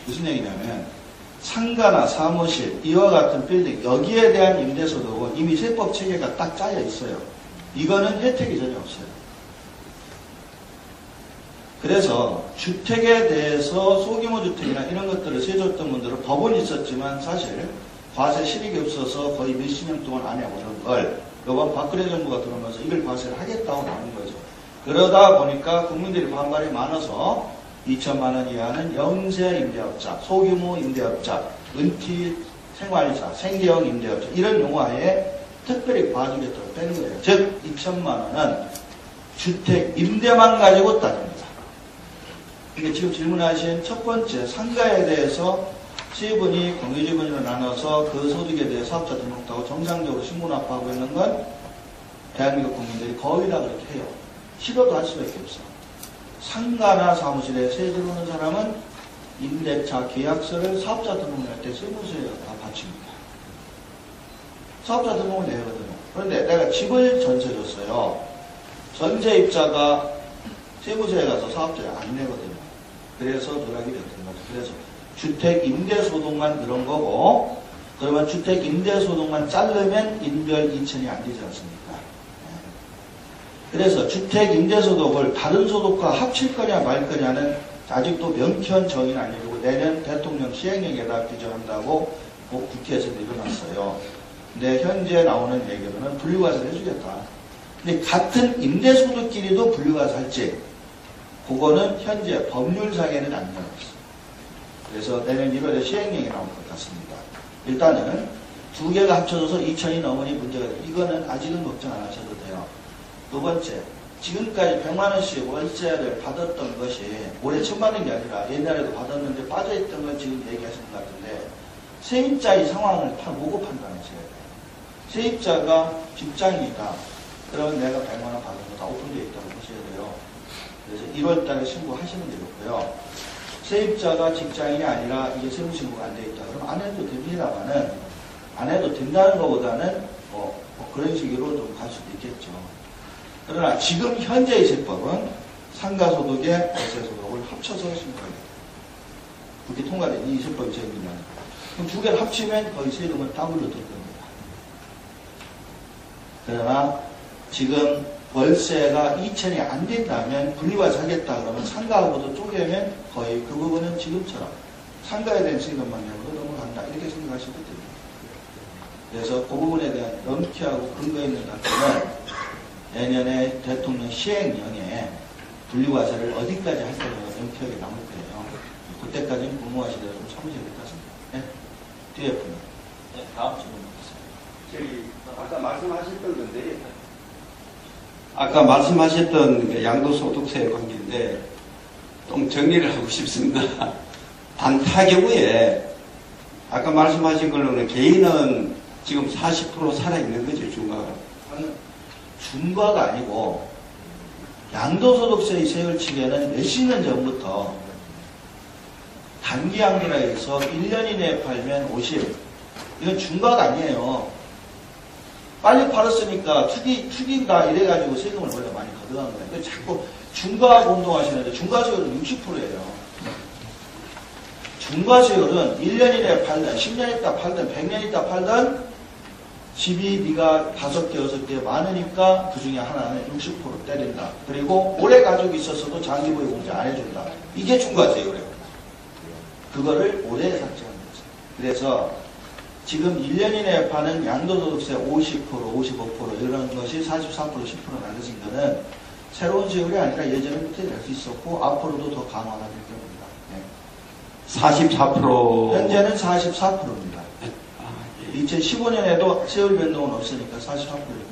무슨 얘기냐면, 상가나 사무실, 이와 같은 빌딩, 여기에 대한 임대소득은 이미 세법 체계가 딱 짜여 있어요. 이거는 혜택이 전혀 없어요. 그래서 주택에 대해서 소규모 주택이나 이런 것들을 세줬던 분들은 법은 있었지만 사실 과세 실익이 없어서 거의 몇십 년 동안 안 해오던 걸 이번 박근혜 정부가 들어오면서 이걸 과세를 하겠다고 나오는 거죠. 그러다 보니까 국민들이 반발이 많아서 2천만 원 이하는 영세 임대업자, 소규모 임대업자, 은퇴 생활자, 생계형 임대업자 이런 용어에 특별히 봐주겠다고 뺀 거예요. 즉 2천만 원은 주택 임대만 가지고 따집니다. 이게 지금 질문하신 첫 번째 상가에 대해서 세분이 공유지분으로 나눠서 그 소득에 대해 사업자 등록도 하고 정상적으로 신고납부하고 있는 건 대한민국 국민들이 거의 다 그렇게 해요. 싫어도 할 수밖에 없어. 상가나 사무실에 세 들어오는 사람은 임대차 계약서를 사업자 등록할 때 세무서에 다 바칩니다. 사업자 등록을 내야 하거든요. 그런데 내가 집을 전세 줬어요. 전세입자가 세무서에 가서 사업자에 안 내거든요. 그래서 누락이 됐던 거죠. 그래서 주택 임대소득만 그런 거고, 그러면 주택 임대소득만 자르면 인별 2천이 안 되지 않습니까? 그래서 주택 임대소득을 다른 소득과 합칠 거냐 말 거냐는 아직도 명쾌한 정의는 아니고 내년 대통령 시행령에다 규정한다고 국회에서 내려놨어요. 근데 현재 나오는 얘기로는 분류과세를 해주겠다. 근데 같은 임대소득끼리도 분류과세 할지 그거는 현재 법률상에는 안 나와 있어요. 그래서 내년 1월에 시행령이 나올 것 같습니다. 일단은 두 개가 합쳐져서 2천이 넘으니 문제가 돼요. 이거는 아직은 걱정 안 하셔도 돼요. 두 번째, 지금까지 100만 원씩 월세를 받았던 것이 올해 천만 원이 아니라 옛날에도 받았는데 빠져있던 걸 지금 얘기하시는 것 같은데 세입자의 상황을 다 보고 판단하셔야 돼요. 세입자가 직장인이다. 그러면 내가 100만 원 받은 거 다 오픈되어 있다고 보셔야 돼요. 그래서 1월 달에 신고하시면 되겠고요. 세입자가 직장인이 아니라 이게 세무신고가 안 되어 있다. 그럼 안 해도 됩니다만은 안 해도 된다는 것보다는 뭐 그런 식으로 좀 갈 수도 있겠죠. 그러나 지금 현재의 세법은 상가소득에 월세소득을 합쳐서 신고해야 돼요. 그렇게 통과된 이 세법이 생기면 그럼 두 개를 합치면 거의 세금은 더블로 들 겁니다. 그러나 지금 월세가 2천이 안 된다면 분리과세 하겠다 그러면 상가하고도 쪼개면 거의 그 부분은 지금처럼 상가에 대한 세금만 내고 넘어간다 이렇게 생각하셔도 됩니다. 그래서 그 부분에 대한 명쾌하고 근거 있는 답변은 내년에 대통령 시행령에 분리과세를 어디까지 할 거냐가 명쾌하게 나올 거예요. 그때까지는 공무하시더라도 좀 참으셔야 될 것 같습니다. 네. 뒤에 분. 네, 다음 질문 받겠습니다. 저기 아까 말씀하셨던 건데 아까 말씀하셨던 그 양도소득세 관계인데 좀 정리를 하고 싶습니다. 단 타격후에 아까 말씀하신 걸로는 개인은 지금 40% 살아있는 거죠, 중과가. 중과가 아니고 양도소득세의 세율치계는 몇십 년 전부터 단기 양도라 해서 1년 이내에 팔면 50. 이건 중과가 아니에요. 빨리 팔았으니까 투기다 이래가지고 세금을 원래 많이 걷어간 거예요. 자꾸 중과하고 운동하시는데 중과세율은 60%예요. 중과세율은 1년 이내에 팔든 10년 있다 팔든 100년 있다 팔든 집이 네가 5개, 6개 많으니까 그 중에 하나는 60% 때린다. 그리고 오래 가지고 있었어도 장기보유 공제 안 해준다. 이게 중과세율이에요. 그거를 올해 삭제한 거죠. 그래서 지금 1년 이내에 파는 양도소득세 50%, 55% 이런 것이 44%, 10% 나눠진 거는 새로운 세율이 아니라 예전부터 이럴 수 있었고 앞으로도 더 강화가 될 겁니다. 네. 44%. 현재는 44%입니다. 2015년에도 세율 변동은 없으니까 44%일 겁니다.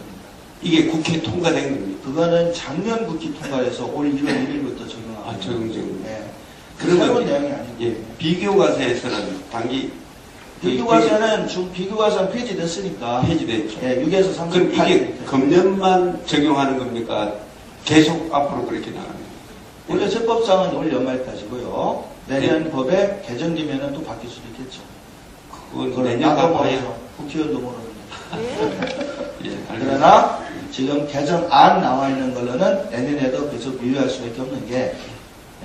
이게 국회 통과된 겁니다. 그거는 작년 국회 통과해서 올 1월 1일부터 적용하고 아, 적용. 네. 그러면 새로운 내용이 아니고 예, 비교과세에서는 단기 비교과세는 비교과세는 폐지됐으니까 폐지됐죠. 예, 6에서 3. 그럼 이게 금년만 적용하는 겁니까? 계속 앞으로 그렇게 나가는 원래 세법상은 올 연말까지고요. 내년 법에 개정되면 또 바뀔 수도 있겠죠. 그건 내년 가봐야. 국회의원도 모르는데. 예, 그러나 지금 개정안 나와 있는 걸로는 내년에도 계속 유효할 수밖에 없는 게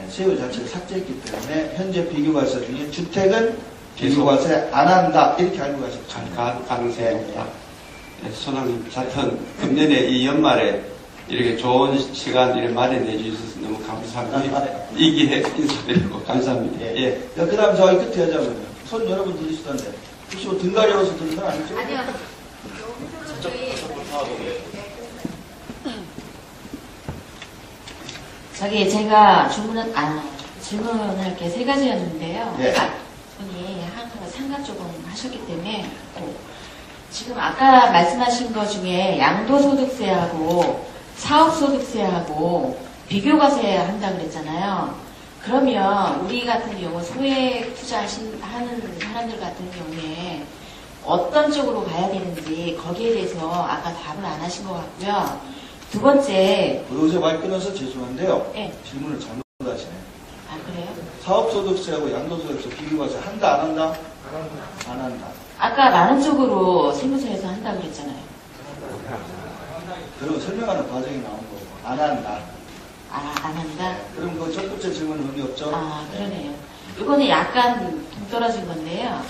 세율 자체를 삭제했기 때문에 현재 비교과세 중에 주택은 비교과세 안 한다 이렇게 알고 가시면 가능성이 없다. 네, 소장님, 하여튼 금년에 이 연말에 이렇게 좋은 시간 이렇게 마련해 주셔서 너무 감사합니다. 이 기회에 인사드리고 감사합니다. 예. 그 다음 저희 끝에 하자고요. 손 여러분 들으시던데 혹시 뭐 등 가려워서 들은 건 아니죠? 아니요. 저기 제가 질문할 게 세 가지였는데요. 네. 분이 한국 상가 조금 하셨기 때문에 지금 아까 말씀하신 것 중에 양도소득세하고 사업소득세하고 비교과세 한다 그랬잖아요. 그러면 우리 같은 경우 소액 투자하는 사람들 같은 경우에 어떤 쪽으로 가야 되는지 거기에 대해서 아까 답을 안 하신 것 같고요. 두 번째. 여기서 말 끊어서 죄송한데요. 네. 질문을 잘못하시네. 아, 그래요? 사업소득세하고 양도소득세 비교과세 한다 안 한다? 안 한다. 아까 많은 쪽으로 세무서에서 한다고 그랬잖아요. 그리고 설명하는 과정이 나온 거고 안 한다. 아, 안 한다? 그럼 그 첫 번째 질문은 의미 없죠? 아, 그러네요. 이거는 약간 동떨어진 건데요.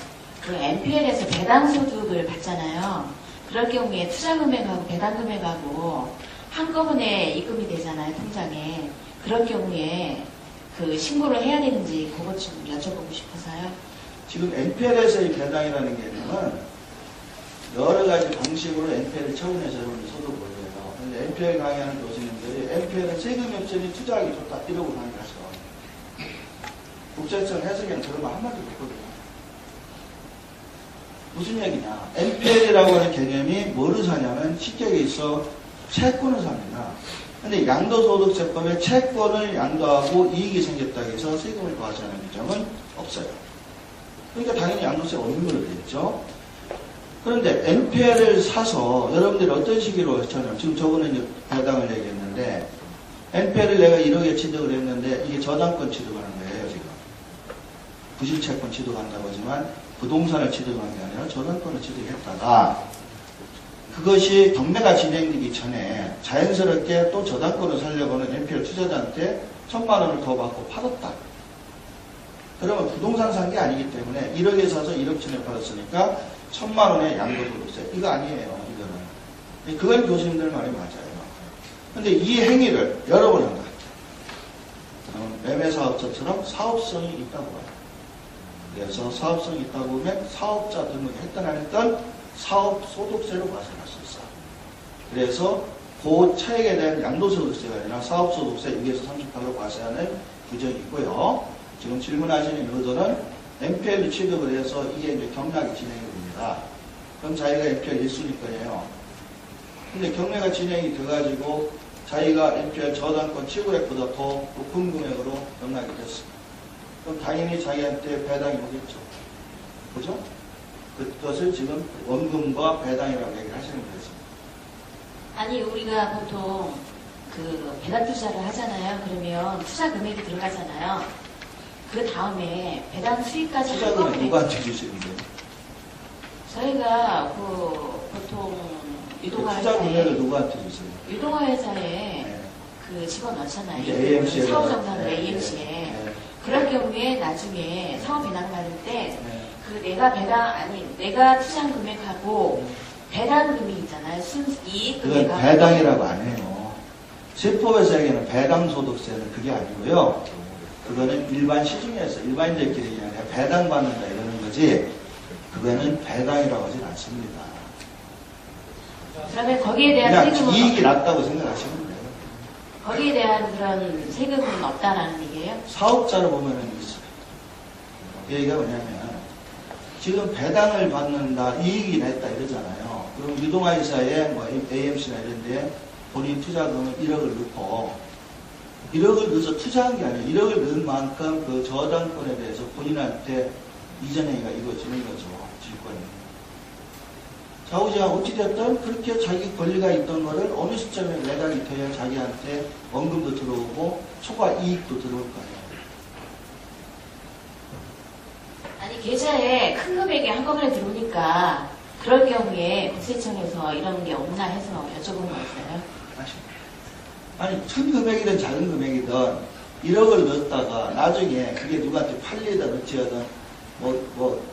그 NPL에서 배당소득을 받잖아요. 그럴 경우에 투자금액하고 배당금액하고 한꺼번에 입금이 되잖아요, 통장에. 그럴 경우에 그 신고를 해야 되는지 그것 좀 여쭤보고 싶어서요. 지금 NPL에서의 배당이라는 개념은 여러 가지 방식으로 NPL을 처분해서 소득을 올려요. 근데 NPL 강의하는 교수님들이 NPL은 세금이 없으니 투자하기 좋다 이러고 강의하셔. 국세청 해석에는 그런 말 한마디도 없거든요. 무슨 얘기냐? NPL이라고 하는 개념이 뭐를 사냐면 쉽게 얘기해서 채권을 삽니다. 근데 양도소득세법에 채권을 양도하고 이익이 생겼다고 해서 세금을 과세하는 규정은 없어요. 그러니까 당연히 양도세 없는 걸로 되겠죠. 그런데 NPL을 사서 여러분들이 어떤 식으로 했잖아요. 지금 저번에 이제 배당을 얘기했는데 NPL을 내가 1억에 취득을 했는데 이게 저당권 취득하는 거예요, 지금. 부실채권 취득한다고 하지만 부동산을 취득한 게 아니라 저당권을 취득했다가 그것이 경매가 진행되기 전에 자연스럽게 또 저당권을 살려고 하는 NPL 투자자한테 1,000만 원을 더 받고 팔았다. 그러면 부동산 산 게 아니기 때문에 1억에 사서 1억천에 팔았으니까 1,000만 원의 양도소득세. 이거 아니에요, 이거는. 그건 교수님들 말이 맞아요. 근데 이 행위를 여러 번 한다. 매매사업자처럼 사업성이 있다고 봐요. 그래서 사업성이 있다고 보면 사업자 등록을 했던 안 했던 사업소득세로 과세할 수 있어. 그래서 그 차액에 대한 양도소득세가 아니라 사업소득세 6에서 38로 과세하는 규정이 있고요. 지금 질문하시는 의도는 NPL 취득을 해서 이게 이제 경락이 진행이 됩니다. 그럼 자기가 NPL 1순위권이에요. 근데 경매가 진행이 돼가지고 자기가 NPL 저당권 취급액보다 더 높은 금액으로 경락이 됐어. 그럼 당연히 자기한테 배당이 오겠죠. 그죠? 그것을 지금 원금과 배당이라고 얘기를 하시는 거죠. 아니, 우리가 보통 그 배당 투자를 하잖아요. 그러면 투자 금액이 들어가잖아요. 그 다음에 배당 수익까지 투자 금액 누구한테 주시는데? 저희가 그 보통 유동화 투자 금액을 회사에 누구한테 주세요? 유동화 회사에 네. 그 집어넣잖아요. 이제 AMC에 사후정산을 네, AMC에. 네. 그럴 경우에 나중에 사업 배당 받을 때 네. 그 내가 투자한 금액하고 배당금이 있잖아요. 이익 그건 금액하고. 배당이라고 안 해요. 세법에서 얘기하는 배당소득세는 그게 아니고요. 그거는 일반 시중에서 일반인들끼리 그냥 배당받는다 이러는 거지 그거는 배당이라고 하진 않습니다. 그러면 거기에 대한 그냥 세금은 이익이 낮다고 생각하시면 돼요. 거기에 대한 그런 세금은 없다라는 얘기예요? 사업자로 보면은 있어요. 그 얘기가 뭐냐면 지금 배당을 받는다 이익이 냈다 이러잖아요. 그럼 유동화회사에 뭐 AMC나 이런 데 본인 투자금을 1억을 넣고 1억을 넣어서 투자한 게 아니에요. 1억을 넣은 만큼 그 저당권에 대해서 본인한테 이전행위가 이루어지는 거죠. 질권이. 좌우지가 어찌됐든 그렇게 자기 권리가 있던 거를 어느 시점에 매각이 돼야 자기한테 원금도 들어오고 초과 이익도 들어올 거예요. 아니 계좌에 큰 금액이 한꺼번에 들어오니까 그럴 경우에 국세청에서 이런 게 없나 해서 여쭤본 거였어요. 아니 큰 금액이든 작은 금액이든 1억을 넣었다가 나중에 그게 누구한테 팔리다 어찌하든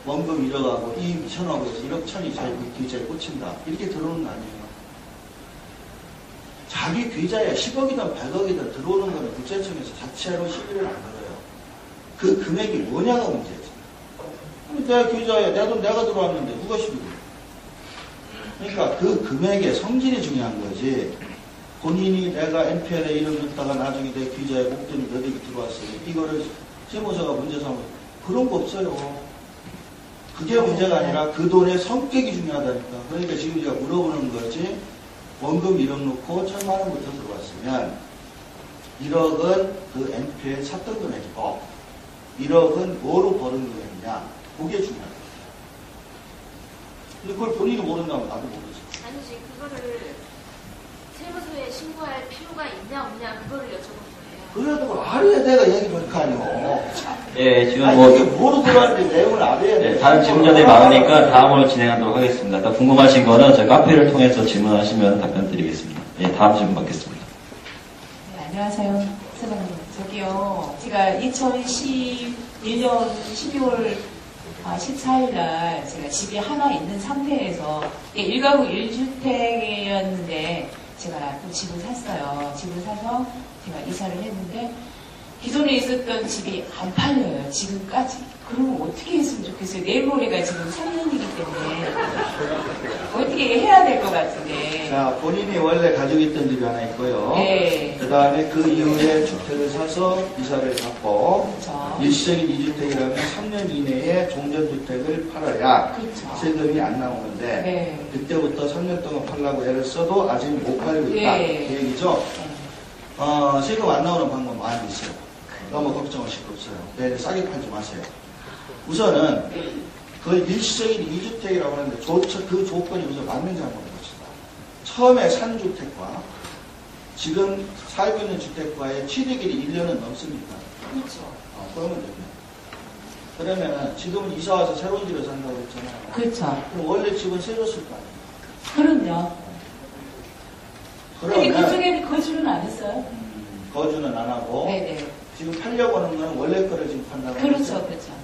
원금 1억하고 이익 1,000억 해서 1억 1,000이 자기 계좌에 꽂힌다. 이렇게 들어오는 거 아니에요. 자기 계좌에 10억이든 100억이든 들어오는 거는 국세청에서 자체로 시비를 안 걸어요. 그 금액이 뭐냐가 문제지. 내 계좌에 내 돈 내가 들어왔는데 누가 시비 걸어? 그러니까 그 금액의 성질이 중요한 거지. 본인이 내가 NPL에 1억 넣다가 나중에 내 계좌에 목돈이 몇 억이 들어왔어요. 이거를 세무서가 문제 삼고 그런 거 없어요. 그게 문제가 아니라 그 돈의 성격이 중요하다니까. 그러니까 지금 제가 물어보는 거지. 원금 1억 넣고 1,000만 원부터 들어왔으면 1억은 그 NPL 샀던 금액이고 1억은 뭐로 버는 금액이냐. 그게 중요하다. 근데 그걸 본인이 모른다면 나도 모르지. 아니지, 그거를 세무서에 신고할 필요가 있냐 없냐 그거를 여쭤본 거예요. 그래도 그걸 알아야 내가 얘기를 할 거 아니오. 예, 지금 아니, 이게 뭐로 들어왔는지 내용을 알아야 돼. 네, 다른 질문자들이 많으니까 다음으로 진행하도록 하겠습니다. 또 궁금하신 거는 저희 카페를 통해서 질문하시면 답변 드리겠습니다. 예, 다음 질문 받겠습니다. 네, 안녕하세요. 사장님. 저기요. 제가 2011년 12월 14일 날 제가 집이 하나 있는 상태에서 1가구 1주택이었는데 제가 또 집을 샀어요. 집을 사서 제가 이사를 했는데 기존에 있었던 집이 안 팔려요. 지금까지. 그러면 어떻게 했으면 좋겠어요. 내일 모레가 지금 3년이기 때문에 어떻게 해야 될 것 같은데. 자, 본인이 원래 가지고 있던 집이 하나 있고요. 네. 그 다음에 그 이후에 주택을 사서 이사를 받고 그렇죠. 일시적인 2주택이라면 3년 이내에 종전주택을 팔아야 그렇죠. 세금이 안 나오는데 네. 그때부터 3년 동안 팔라고 애를 써도 아직 못 팔고 있다. 네. 그 얘기죠. 세금 안 나오는 방법 많이 있어요. 너무 걱정하실 거 없어요. 네, 싸게 팔지 마세요. 우선은 그 일시적인 2주택이라고 하는데 그 조건이 우선 맞는지 한번 봅시다. 처음에 산 주택과 지금 살고 있는 주택과의 취득일이 1년은 넘습니까? 그렇죠. 그러면 됩니다. 그러면은 지금은 이사 와서 새로운 집에 산다고 했잖아요. 그렇죠. 그럼 원래 집은 세줬을 거 아니에요? 그럼요. 근데 그러면 그쪽에는 거주는 안 했어요? 거주는 안 하고 네네. 지금 팔려고 하는 거는 원래 거를 지금 판다고 그렇죠, 했어요. 그렇죠.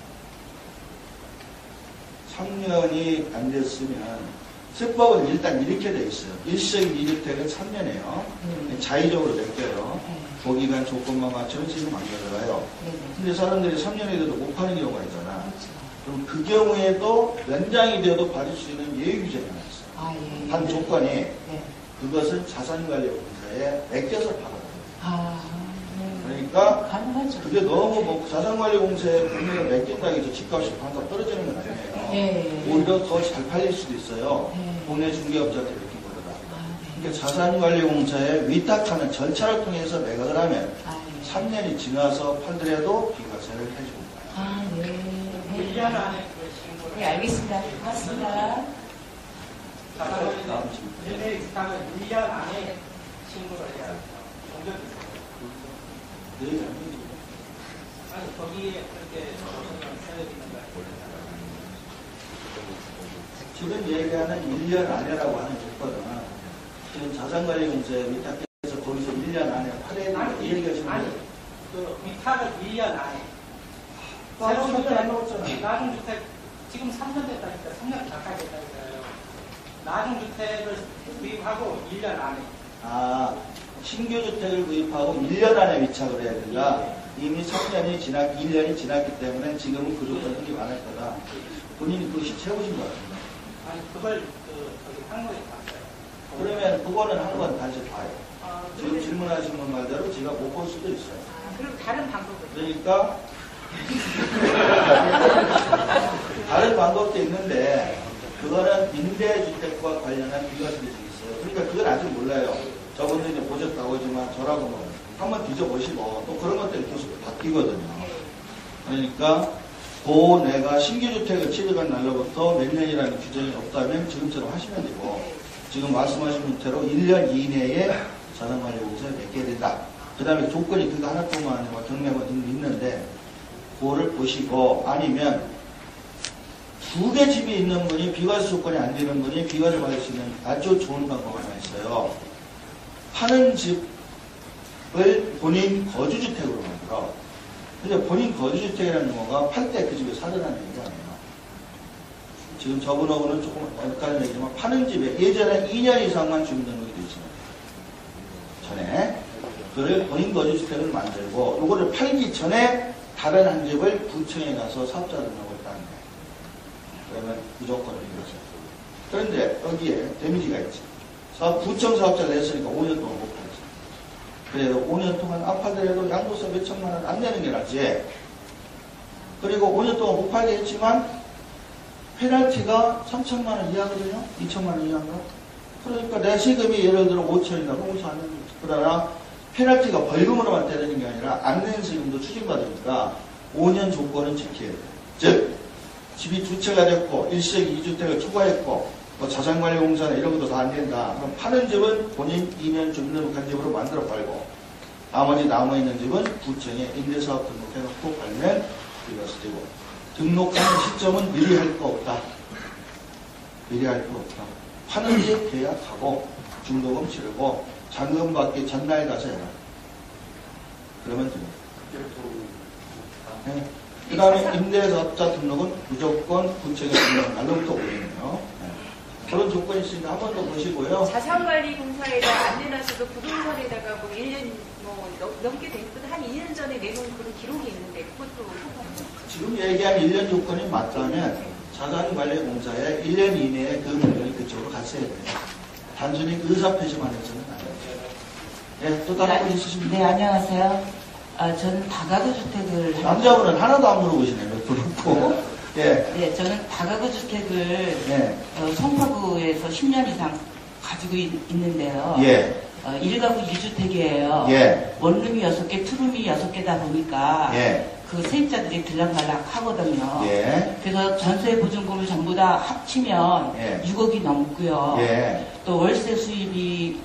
3년이 안 됐으면 세법은 일단 이렇게 돼 있어요. 일시적인 2주택은 3년이에요. 자의적으로 맡겨요. 보기간 조건만 맞추면 지금 만들어가요. 근데 사람들이 3년이 돼도 못 파는 경우가 있잖아. 그렇죠. 그럼 그 경우에도 연장이 돼도 받을 수 있는 예외 규정이 하나 있어요. 아, 예. 단 조건이 네. 그것은 자산관리공사에 맡겨서 팔아요. 아, 그러니까 가능하죠. 그게 너무 뭐 자산관리공사에 분명히 맡긴다고 해서 집값이 반값 떨어지는 건 아니에요. 예. 오히려 더 잘 팔릴 수도 있어요. 네. 국내 중개업자한테 맡긴 거보다. 아, 네. 그러니까 자산관리공사에 위탁하는 절차를 통해서 매각을 하면 아, 네. 3년이 지나서 팔더라도 비과세를 해줍니다. 아, 네. 네. 1년 안에 네, 알겠습니다. 고맙습니다. 다음 질문. 얘네 이상은 1년 안에 신고를 해야 합니다. 네, 아니, 거기에 그렇게 써야 되는 거예요. 지금 얘기하는 1년 안에라고 하는 조건은 지금 자산관리공사에 위탁해서 거기서 1년 안에 팔아야 된다 이 얘기하시는 아니, 거예요. 그 위탁을 1년 안에. 새로운 새로운 주택 안 나왔잖아요. 나중주택, 지금 3년 됐다니까, 3년 가까이 됐다니까요. 나중주택을 구입하고 1년 안에. 아, 신규 주택을 구입하고 1년 안에 위탁을 해야 된다. 이미 3년이 1년이 지났기 때문에 지금은 그 조건이 생기면 안 할 거다. 본인이 그것이 채우신 것 같습니다. 아니, 그걸 저기 항목에 봤어요. 그러면 그거는 한 번 다시 봐요. 아, 지금 질문하신 분 말대로 제가 못 볼 수도 있어요. 그리고 다른 방법은? 그러니까 다른 방법도 있는데 그거는 임대주택과 관련한 비과세들이 있어요. 그러니까 그건 아직 몰라요. 저분들 이제 보셨다고 하지만 저라고 뭐 한번 뒤져보시고 또 그런 것들이 계속 바뀌거든요. 그러니까 내가 신규주택을 취득한 날로부터 몇 년이라는 규정이 없다면 지금처럼 하시면 되고 지금 말씀하신 형태로 1년 이내에 자산관리공사에 맡겨야 된다. 그 다음에 조건이 그거 하나뿐만 아니라 경매가 있는데 그거를 보시고 아니면 2개 집이 있는 분이 비과세 조건이 안 되는 분이 비과세 받을 수 있는 아주 좋은 방법 하나 있어요. 파는 집을 본인 거주주택으로 만들어. 근데 본인 거주주택이라는 용어가 팔 때 그 집에 살으라는 얘기 아니에요. 지금 저분하고는 조금 엇갈린 얘기지만 파는 집에 예전에 2년 이상만 주민등록이 돼 있어요. 전에 그를 본인 거주주택을 만들고 요거를 팔기 전에 다른 한 집을 구청에 가서 사업자 등록을 따는 거예요. 그러면 무조건 이루어져요. 그런데 여기에 데미지가 있지. 구청 사업자를 냈으니까 5년 동안 못 팔지. 그래도 5년 동안 안 팔더라도 양도세 몇 천만 원 안 내는 게 낫지. 그리고 5년 동안 못 팔게 했지만 페널티가 3천만 원 이하거든요. 2천만 원 이하인가? 그러니까 내 세금이 예를 들어 5천이다. 그럼 5천 안 내는 거지. 그러나 페널티가 벌금으로만 때리는 게 아니라 안 내는 세금도 추징받으니까 5년 조건은 지켜야 돼요. 즉 집이 두 채가 됐고 일시적인 2주택을 초과했고 뭐 자산관리공사나 이런 것도 다 안 된다. 그럼 파는 집은 본인 2년 주민등록한 집으로 만들어 팔고 나머지 남아있는 집은 구청에 임대사업 등록해놓고 팔면 비과세되고 등록하는 시점은 미리 할 거 없다. 미리 할 거 없다. 파는 집 계약하고 중도금 치르고 잔금 받기 전날 가서 해라. 그러면 됩니다. 네. 그 다음에 임대사업자 등록은 무조건 구청에 등록한 날로부터 올리네요. 네. 그런 조건이 있으니까 한 번 더 보시고요. 자산관리공사에다 안 내놔서도 부동산에다가 뭐 1년 뭐 넘게 됐거든. 한 2년 전에 내놓은 그런 기록이 있는데 그것도 지금 얘기한 1년 조건이 맞다면 자산관리공사에 1년 이내에 그 물건이 그쪽으로 갔어야 돼요. 단순히 의사표시만 해서는 안 돼요. 네, 또 다른 분 있으십니까? 네, 안녕하세요. 저는 다가구 주택을 남자분은 하나도 안 물어보시네요. 몇 분 없고. 예. 네, 저는 다가구 주택을 네. 송파구에서 10년 이상 가지고 있는데요. 예. 1가구 2주택이에요. 예. 원룸이 6개, 투룸이 6개다 보니까 예. 그 세입자들이 들락날락 하거든요. 예. 그래서 전세 보증금을 전부 다 합치면 예. 6억이 넘고요. 예. 또 월세 수입이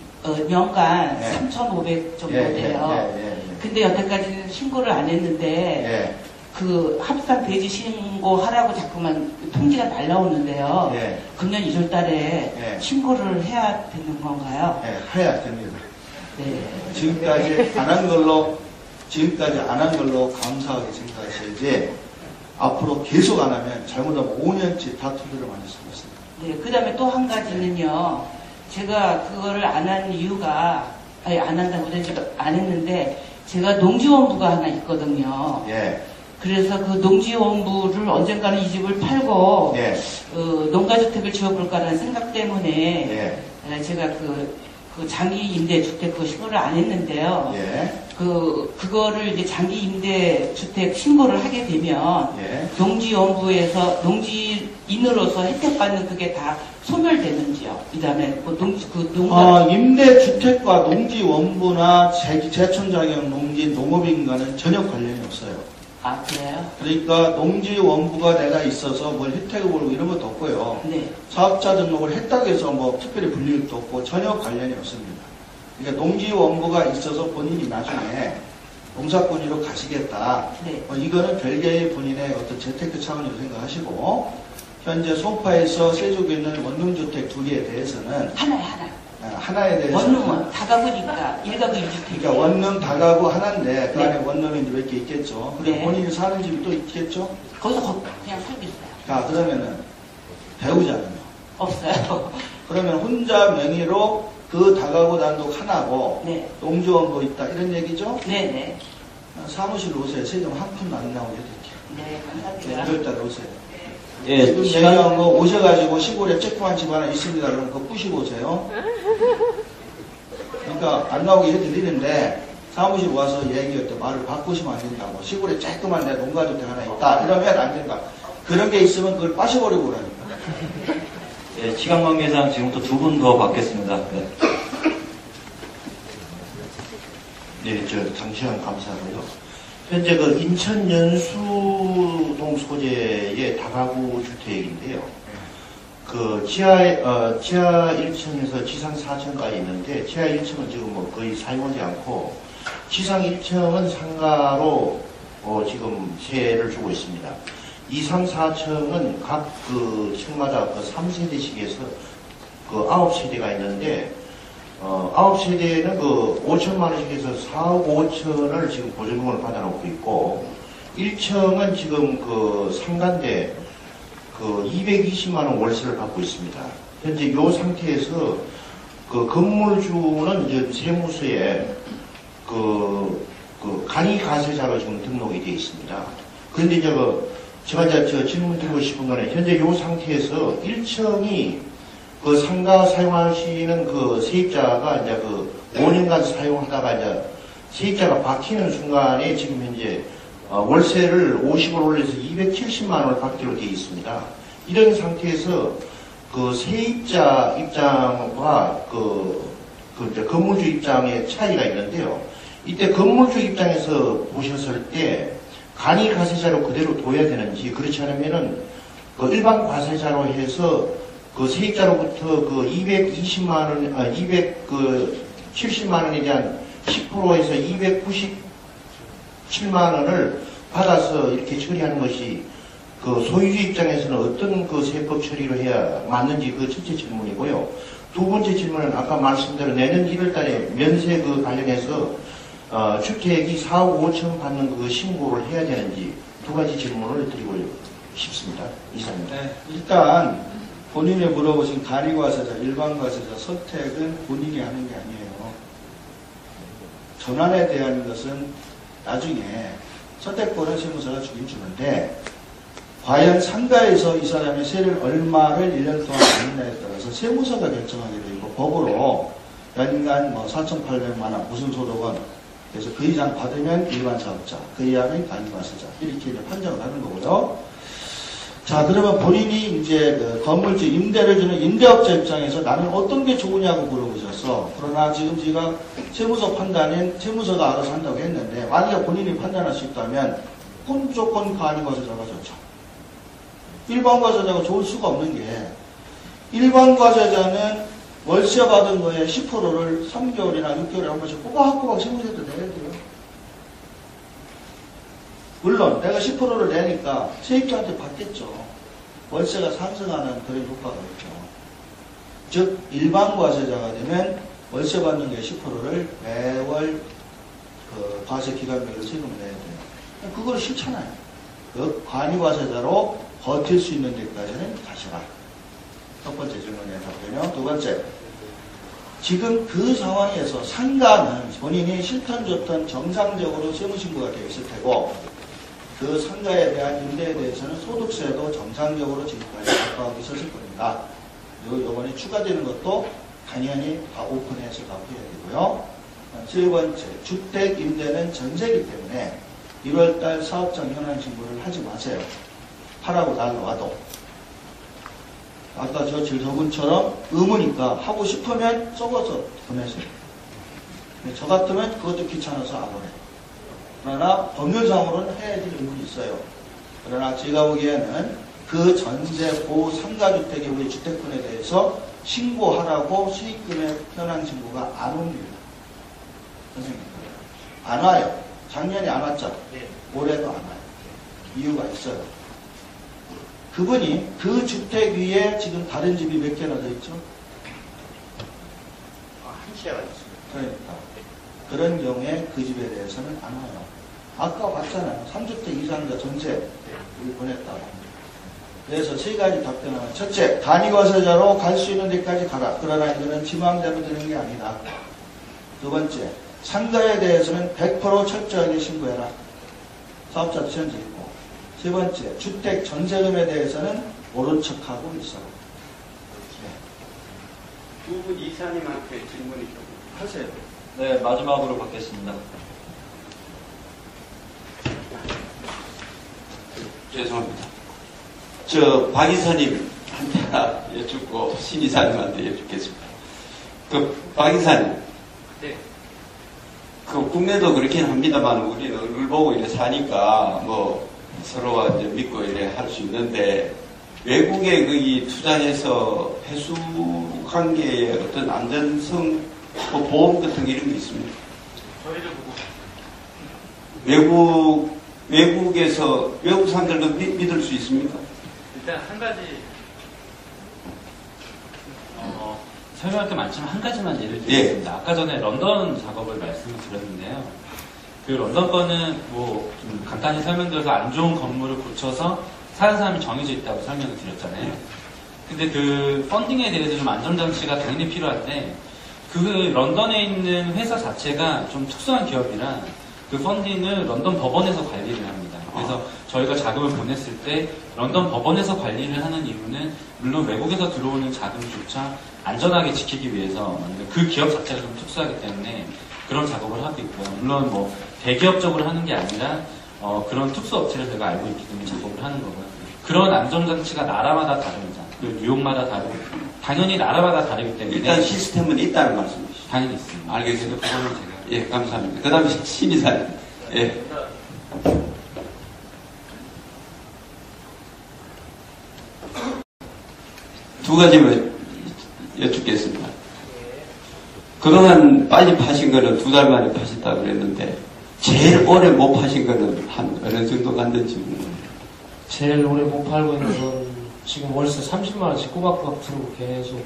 연간 예. 3,500 정도 예. 돼요. 예. 근데 여태까지는 신고를 안 했는데 예. 그 합산 대지 신고하라고 자꾸만 통지가 날라오는데요. 예. 금년 2월 달에 예. 신고를 해야 되는 건가요? 예. 해야 됩니다. 네. 지금까지 안 한 걸로 감사하게 생각하셔야지 앞으로 계속 안 하면 잘못하면 5년치 다투기를 많이 쓰고 있습니다. 네. 그 다음에 또 한 가지는요. 제가 그거를 안 한 이유가, 안 한다고 안 했는데, 제가 농지원부가 하나 있거든요. 예. 그래서 그 농지원부를 언젠가는 이 집을 팔고, 예. 농가주택을 지어볼까라는 생각 때문에, 예. 제가 그 장기 임대 주택 그 신고를 안 했는데요. 예. 그거를 이제 장기 임대 주택 신고를 하게 되면, 예. 농지원부에서 농지인으로서 혜택받는 그게 다 소멸되는지요. 그 다음에 뭐 임대주택과 농지원부나 제촌자격 농지 농업인과는 전혀 관련이 없어요. 아, 그래요? 그러니까 농지원부가 내가 있어서 뭘 혜택을 벌고 이런 것도 없고요. 네. 사업자 등록을 했다고 해서 뭐 특별히 불이익도 없고 전혀 관련이 없습니다. 그러니까 농지원부가 있어서 본인이 나중에 농사꾼으로 가시겠다. 네. 이거는 별개의 본인의 어떤 재테크 차원으로 생각하시고 현재 송파에서 세우고 있는 원룸주택 2개에 대해서는 하나에 대해서 원룸은 다가구니까 1가구 2주택. 그러니까 원룸 다가구 하나인데 그 네. 안에 원룸이 몇 개 있겠죠. 그리고 네. 본인이 사는 집이 또 있겠죠. 거기서 그냥 살고 있어요. 자, 그러면은 배우자는요. 없어요. 그러면 혼자 명의로 그 다가구 단독 하나고 네. 농지원부 있다 이런 얘기죠. 네네. 사무실 오세요. 세금 한 푼도 안 나오게 될게요. 네, 감사합니다. 2월달에 오세요. 예, 지금 시간- 얘기한 거 오셔가지고 시골에 조그만 집 하나 있습니다. 그러면 그거 부시고 오세요. 그러니까 안 나오게 해드리는데 사무실 와서 얘기할 때 말을 바꾸시면 안 된다고. 시골에 조그만 데 농가주택 하나 있다. 이러면 안 된다. 그런 게 있으면 그걸 빠셔버리고 그러니까. 예, 시간 관계상 지금부터 2분 더 받겠습니다. 네. 네, 당시한 감사하고요. 현재 그 인천 연수동 소재의 다가구 주택인데요. 그 지하 1층에서 지상 4층까지 있는데 지하 1층은 지금 뭐 거의 사용하지 않고 지상 1층은 상가로 지금 세를 주고 있습니다. 2, 3, 4층은 각 그 층마다 그 3세대씩에서 그 9세대가 있는데 9세대는 그 5천만 원씩 해서 4억 5천을 지금 보증금을 받아놓고 있고 1층은 지금 그 상가인데 그 220만 원 월세를 받고 있습니다. 현재 이 상태에서 그 건물주는 이제 세무서에 그 간이 가세자로 지금 등록이 되어 있습니다. 그런데 이제 제가 이제 질문 드리고 싶은 거는 현재 이 상태에서 1층이 그 상가 사용하시는 그 세입자가 이제 그 5년간 사용하다가 이제 세입자가 바뀌는 순간에 지금 현재 월세를 50을 올려서 270만 원을 받기로 되어 있습니다. 이런 상태에서 그 세입자 입장과 이제 건물주 입장의 차이가 있는데요. 이때 건물주 입장에서 보셨을 때 간이 가세자로 그대로 둬야 되는지 그렇지 않으면은 그 일반 과세자로 해서 그 세입자로부터 그 220만 원, 270만 원에 대한 10%에서 297만 원을 받아서 이렇게 처리하는 것이 그 소유주 입장에서는 어떤 그 세법 처리를 해야 맞는지 그 첫째 질문이고요. 두 번째 질문은 아까 말씀대로 내년 1월 달에 면세 그 관련해서 주택이 4억 5천 받는 그 신고를 해야 되는지 두 가지 질문을 드리고 싶습니다. 이상입니다. 네, 일단 본인이 물어보신 간이과세자, 일반과세자 선택은 본인이 하는 게 아니에요. 전환에 대한 것은 나중에 선택권은 세무서가 주긴 주는데 과연 상가에서 이 사람이 세를 얼마를 1년 동안 받느냐에 따라서 세무서가 결정하게 되고 법으로 연간 4,800만 원 무슨 소득원 그래서 그 이상 받으면 일반 사업자, 그 이하는 간이과세자 이렇게 이제 판정을 하는 거고요. 자, 그러면 본인이 이제 그 건물주 임대를 주는 임대업자 입장에서 나는 어떤 게 좋으냐고 물어보셨어. 그러나 지금 제가 세무서 판단인 세무서가 알아서 한다고 했는데 만약에 본인이 판단할 수 있다면 무조건 간이과세자가 좋죠. 일반 과세자가 좋을 수가 없는 게 일반 과세자는 월세 받은 거에 10%를 3개월이나 6개월에 한 번씩 꼬박꼬박 세무서에도 내야 돼요. 물론 내가 10%를 내니까 세입자한테 받겠죠. 월세가 상승하는 그런 효과가 있죠. 즉 일반 과세자가 되면 월세 받는 게 10%를 매월 그 과세 기간별로 세금을 내야 돼요. 그걸 싫잖아요. 그 간이과세자로 버틸 수 있는 데까지는 가셔라. 첫 번째 질문에 답변요. 두 번째, 지금 그 상황에서 상가는 본인이 싫든 좋든 정상적으로 세무신고가 되어 있을 테고 그 상가에 대한 임대에 대해서는 소득세도 정상적으로 지금까지 납부하고 있었을 겁니다. 그리고 이번에 추가되는 것도 당연히 다 오픈해서 납부해야 되고요. 세 번째, 주택 임대는 전세이기 때문에 1월달 사업장 현황 신고를 하지 마세요. 하라고 날라와도. 아까 저분처럼 의무니까 하고 싶으면 적어서 보내세요. 저 같으면 그것도 귀찮아서 안 오래. 그러나 법률상으로는 해야 될 의무는 있어요. 그러나 제가 보기에는 그 전세 보호 상가주택의 우리 주택권에 대해서 신고하라고 수익금의 현황 신고가 안 옵니다. 선생님. 안 와요. 작년에 안 왔죠? 올해도 안 와요. 이유가 있어요. 그분이 그 주택 위에 지금 다른 집이 몇 개나 더 있죠? 한 채가 있습니다. 그러니까. 그런 경우에 그 집에 대해서는 안 와요. 아까 봤잖아요. 3주택 이상자 전세 여기 보냈다고. 그래서 세 가지 답변하면 첫째, 간이과세자로 갈 수 있는 데까지 가라. 그러나 이거는 지 마음대로 되는 게 아니다. 두 번째, 상가에 대해서는 100% 철저하게 신고해라. 사업자도 전제 있고. 세 번째, 주택 전세금에 대해서는 모른 척하고 있어라. 두 분 이사님한테 질문이 좀 하세요. 네, 마지막으로 받겠습니다. 죄송합니다. 박 이사님한테 여쭙고 신 이사님한테 여쭙겠습니다. 박 이사님. 네. 국내도 그렇긴 합니다만 우리는 얼굴 보고 이래 사니까 서로가 이제 믿고 이래 할 수 있는데 외국에 거기 투자해서 회수 관계에 어떤 안전성 보험 같은 게 이런 게 있습니까? 저희를 보고 외국에서 외국 사람들도 믿을 수 있습니까? 일단 한 가지 설명할 게 많지만 한 가지만 예를 들겠습니다. 아까 전에 런던 작업을 말씀을 드렸는데요. 그 런던 거는 좀 간단히 설명드려서 안 좋은 건물을 고쳐서 사는 사람이 정해져 있다고 설명을 드렸잖아요. 근데 그 펀딩에 대해서 좀 안전장치가 당연히 필요한데 그 런던에 있는 회사 자체가 좀 특수한 기업이라 그 펀딩을 런던 법원에서 관리를 합니다. 그래서 저희가 자금을 보냈을 때 런던 법원에서 관리를 하는 이유는 물론 외국에서 들어오는 자금조차 안전하게 지키기 위해서 그 기업 자체가 좀 특수하기 때문에 그런 작업을 하고 있고요. 물론 대기업적으로 하는 게 아니라 그런 특수 업체를 제가 알고 있기 때문에 작업을 하는 거고요. 그런 안전장치가 나라마다 다릅니다. 그리고 뉴욕마다 다르고 당연히 나라마다 다르기 때문에 일단 시스템은 있다는 말씀이시죠? 당연히 있습니다. 알겠습니다. 그거는 제가 예, 감사합니다. 그 다음에 신 이사님. 예. 두 가지만 여쭙겠습니다. 그동안 빨리 파신 거는 2달 만에 파셨다고 그랬는데 제일 오래 못 파신 거는 한 어느 정도 갔는지. 제일 오래 못 팔고 있는 건 지금 월세 30만원씩 꼬박꼬박 들어오고 계속.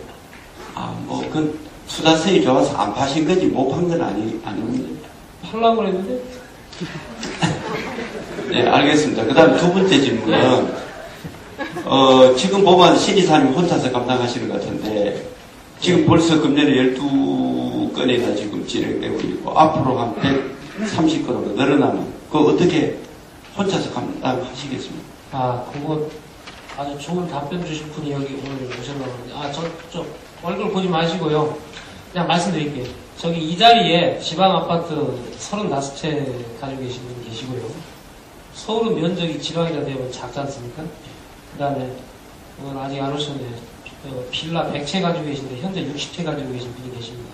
그 투자세이 좋아서 안 파신 거지 못 판 건 아닙니다. 팔라고 그랬는데? 네, 알겠습니다. 그 다음 두 번째 질문은 지금 보면 신이사님 혼자서 감당하시는 것 같은데, 지금 벌써 금년에 12건이나 지금 진행되고 있고, 앞으로 한 130건으로 늘어나면, 그거 어떻게 혼자서 감당하시겠습니까? 아, 그거 아주 좋은 답변 주실 분이 여기 오늘 오셨나 보는데, 저 얼굴 보지 마시고요. 그냥 말씀드릴게요. 저기 이 자리에 지방 아파트 35채 가지고 계신 분이 계시고요. 서울은 면적이 지방이라 되면 작지 않습니까? 그 다음에, 오늘 아직 안 오셨는데, 빌라 100채 가지고 계신데, 현재 60채 가지고 계신 분이 계십니다.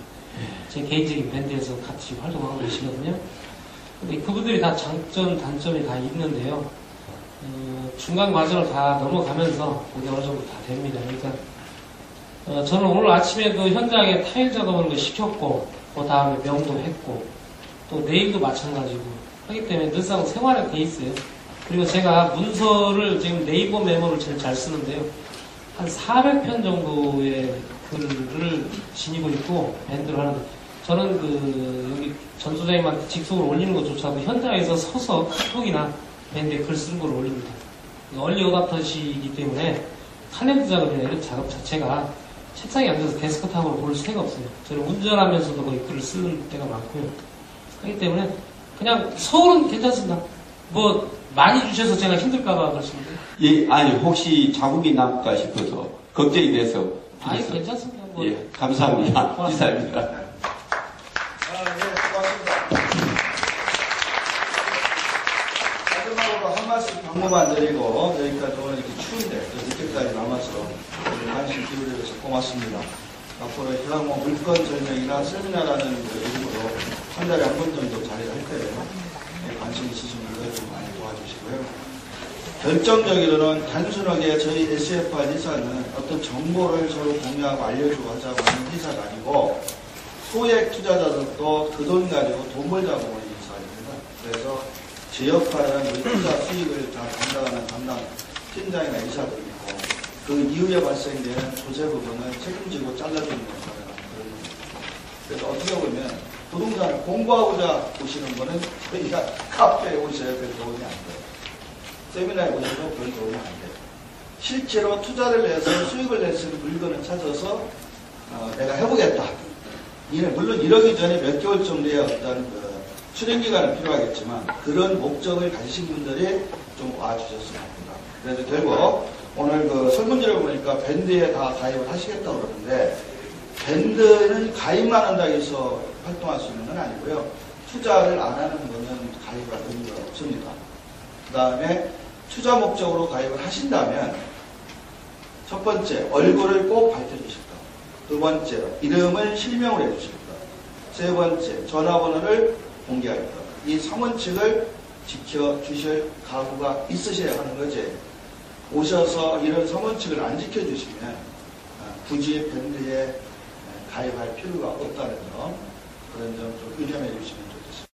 제 개인적인 밴드에서 같이 활동하고 계시거든요. 근데 그분들이 다 장점, 단점이 다 있는데요. 중간 과정을 다 넘어가면서 이제 어느 정도 다 됩니다. 그러니까 저는 오늘 아침에 그 현장에 타일 작업을 시켰고, 그 다음에 명도 했고, 또 내일도 마찬가지고 하기 때문에 늘상 생활에 돼 있어요. 그리고 제가 문서를 지금 네이버 메모를 제일 잘 쓰는데요. 한 400편 정도의 글을 지니고 있고 밴드를 하는데, 저는 여기 전 소장님한테 직속으로 올리는 것조차도 현장에서 서서 카톡이나 밴드에 글 쓰는 걸 올립니다. 얼리 어답터시이기 때문에 탤런트 작업이나 이런 작업 자체가 책상에 앉아서 데스크탑으로 볼 새가 없어요. 저는 운전하면서도 거의 글을 쓰는 때가 많고요. 그렇기 때문에 그냥 서울은 괜찮습니다. 뭐 많이 주셔서 제가 힘들까봐 그렇습니다. 예, 아니 혹시 자국이 남을까 싶어서 걱정이 돼서. 아니 괜찮습니다. 뭐. 예, 감사합니다. 이사입니다. 네, 고맙습니다. 마지막으로 한 말씀 방법만 드리고, 여기까지 오늘 이렇게 추운데 늦게까지 남아서 관심 기울여줘서 고맙습니다. 앞으로 희망 물건 전쟁이나 세미나라는 이름으로 한 달에 한 번 정도 자리를 할 거예요. 관심 있으신 분들 좀 많이 도와주시고요. 결정적으로는 단순하게 저희 SFR 회사는 어떤 정보를 서로 공유하고 알려주고 하자고 하는 회사가 아니고, 소액 투자자들도 그 돈 가지고 돈 벌자고 하는 회사입니다. 그래서 제 역할은 우리 투자 수익을 다 담당하는 담당 팀장이나 이사도 있고, 그 이후에 발생되는 조세 부분을 책임지고 잘라주는 역할을 하는 그런 겁니다. 그래서 어떻게 보면 부동산을 공부하고자 오시는 거는 저희가 카페에 오셔야 별 도움이 안 돼요. 세미나에 오셔도 별 도움이 안 돼요. 실제로 투자를 해서 수익을 낼 수 있는 물건을 찾아서 내가 해보겠다. 물론 이러기 전에 몇 개월 정도의 어떤 수련 기간은 필요하겠지만, 그런 목적을 가지신 분들이 좀 와주셨으면 합니다. 그래서 결국 오늘 설문지를 보니까 밴드에 다 가입을 하시겠다고 그러는데, 밴드는 가입만 한다고 해서 활동할 수 있는 건 아니고요. 투자를 안 하는 거는 가입을 할 의미가 없습니다. 그 다음에 투자 목적으로 가입을 하신다면, 첫 번째, 얼굴을 꼭 밝혀주실 것. 두 번째, 이름을 실명을 해주실 것. 세 번째, 전화번호를 공개할 것. 이 3원칙을 지켜주실 각오가 있으셔야 하는 거지. 오셔서 이런 3원칙을 안 지켜주시면 굳이 밴드에 가입할 필요가 없다는 점, 그런 점 좀 의견해 주시면 좋겠습니다.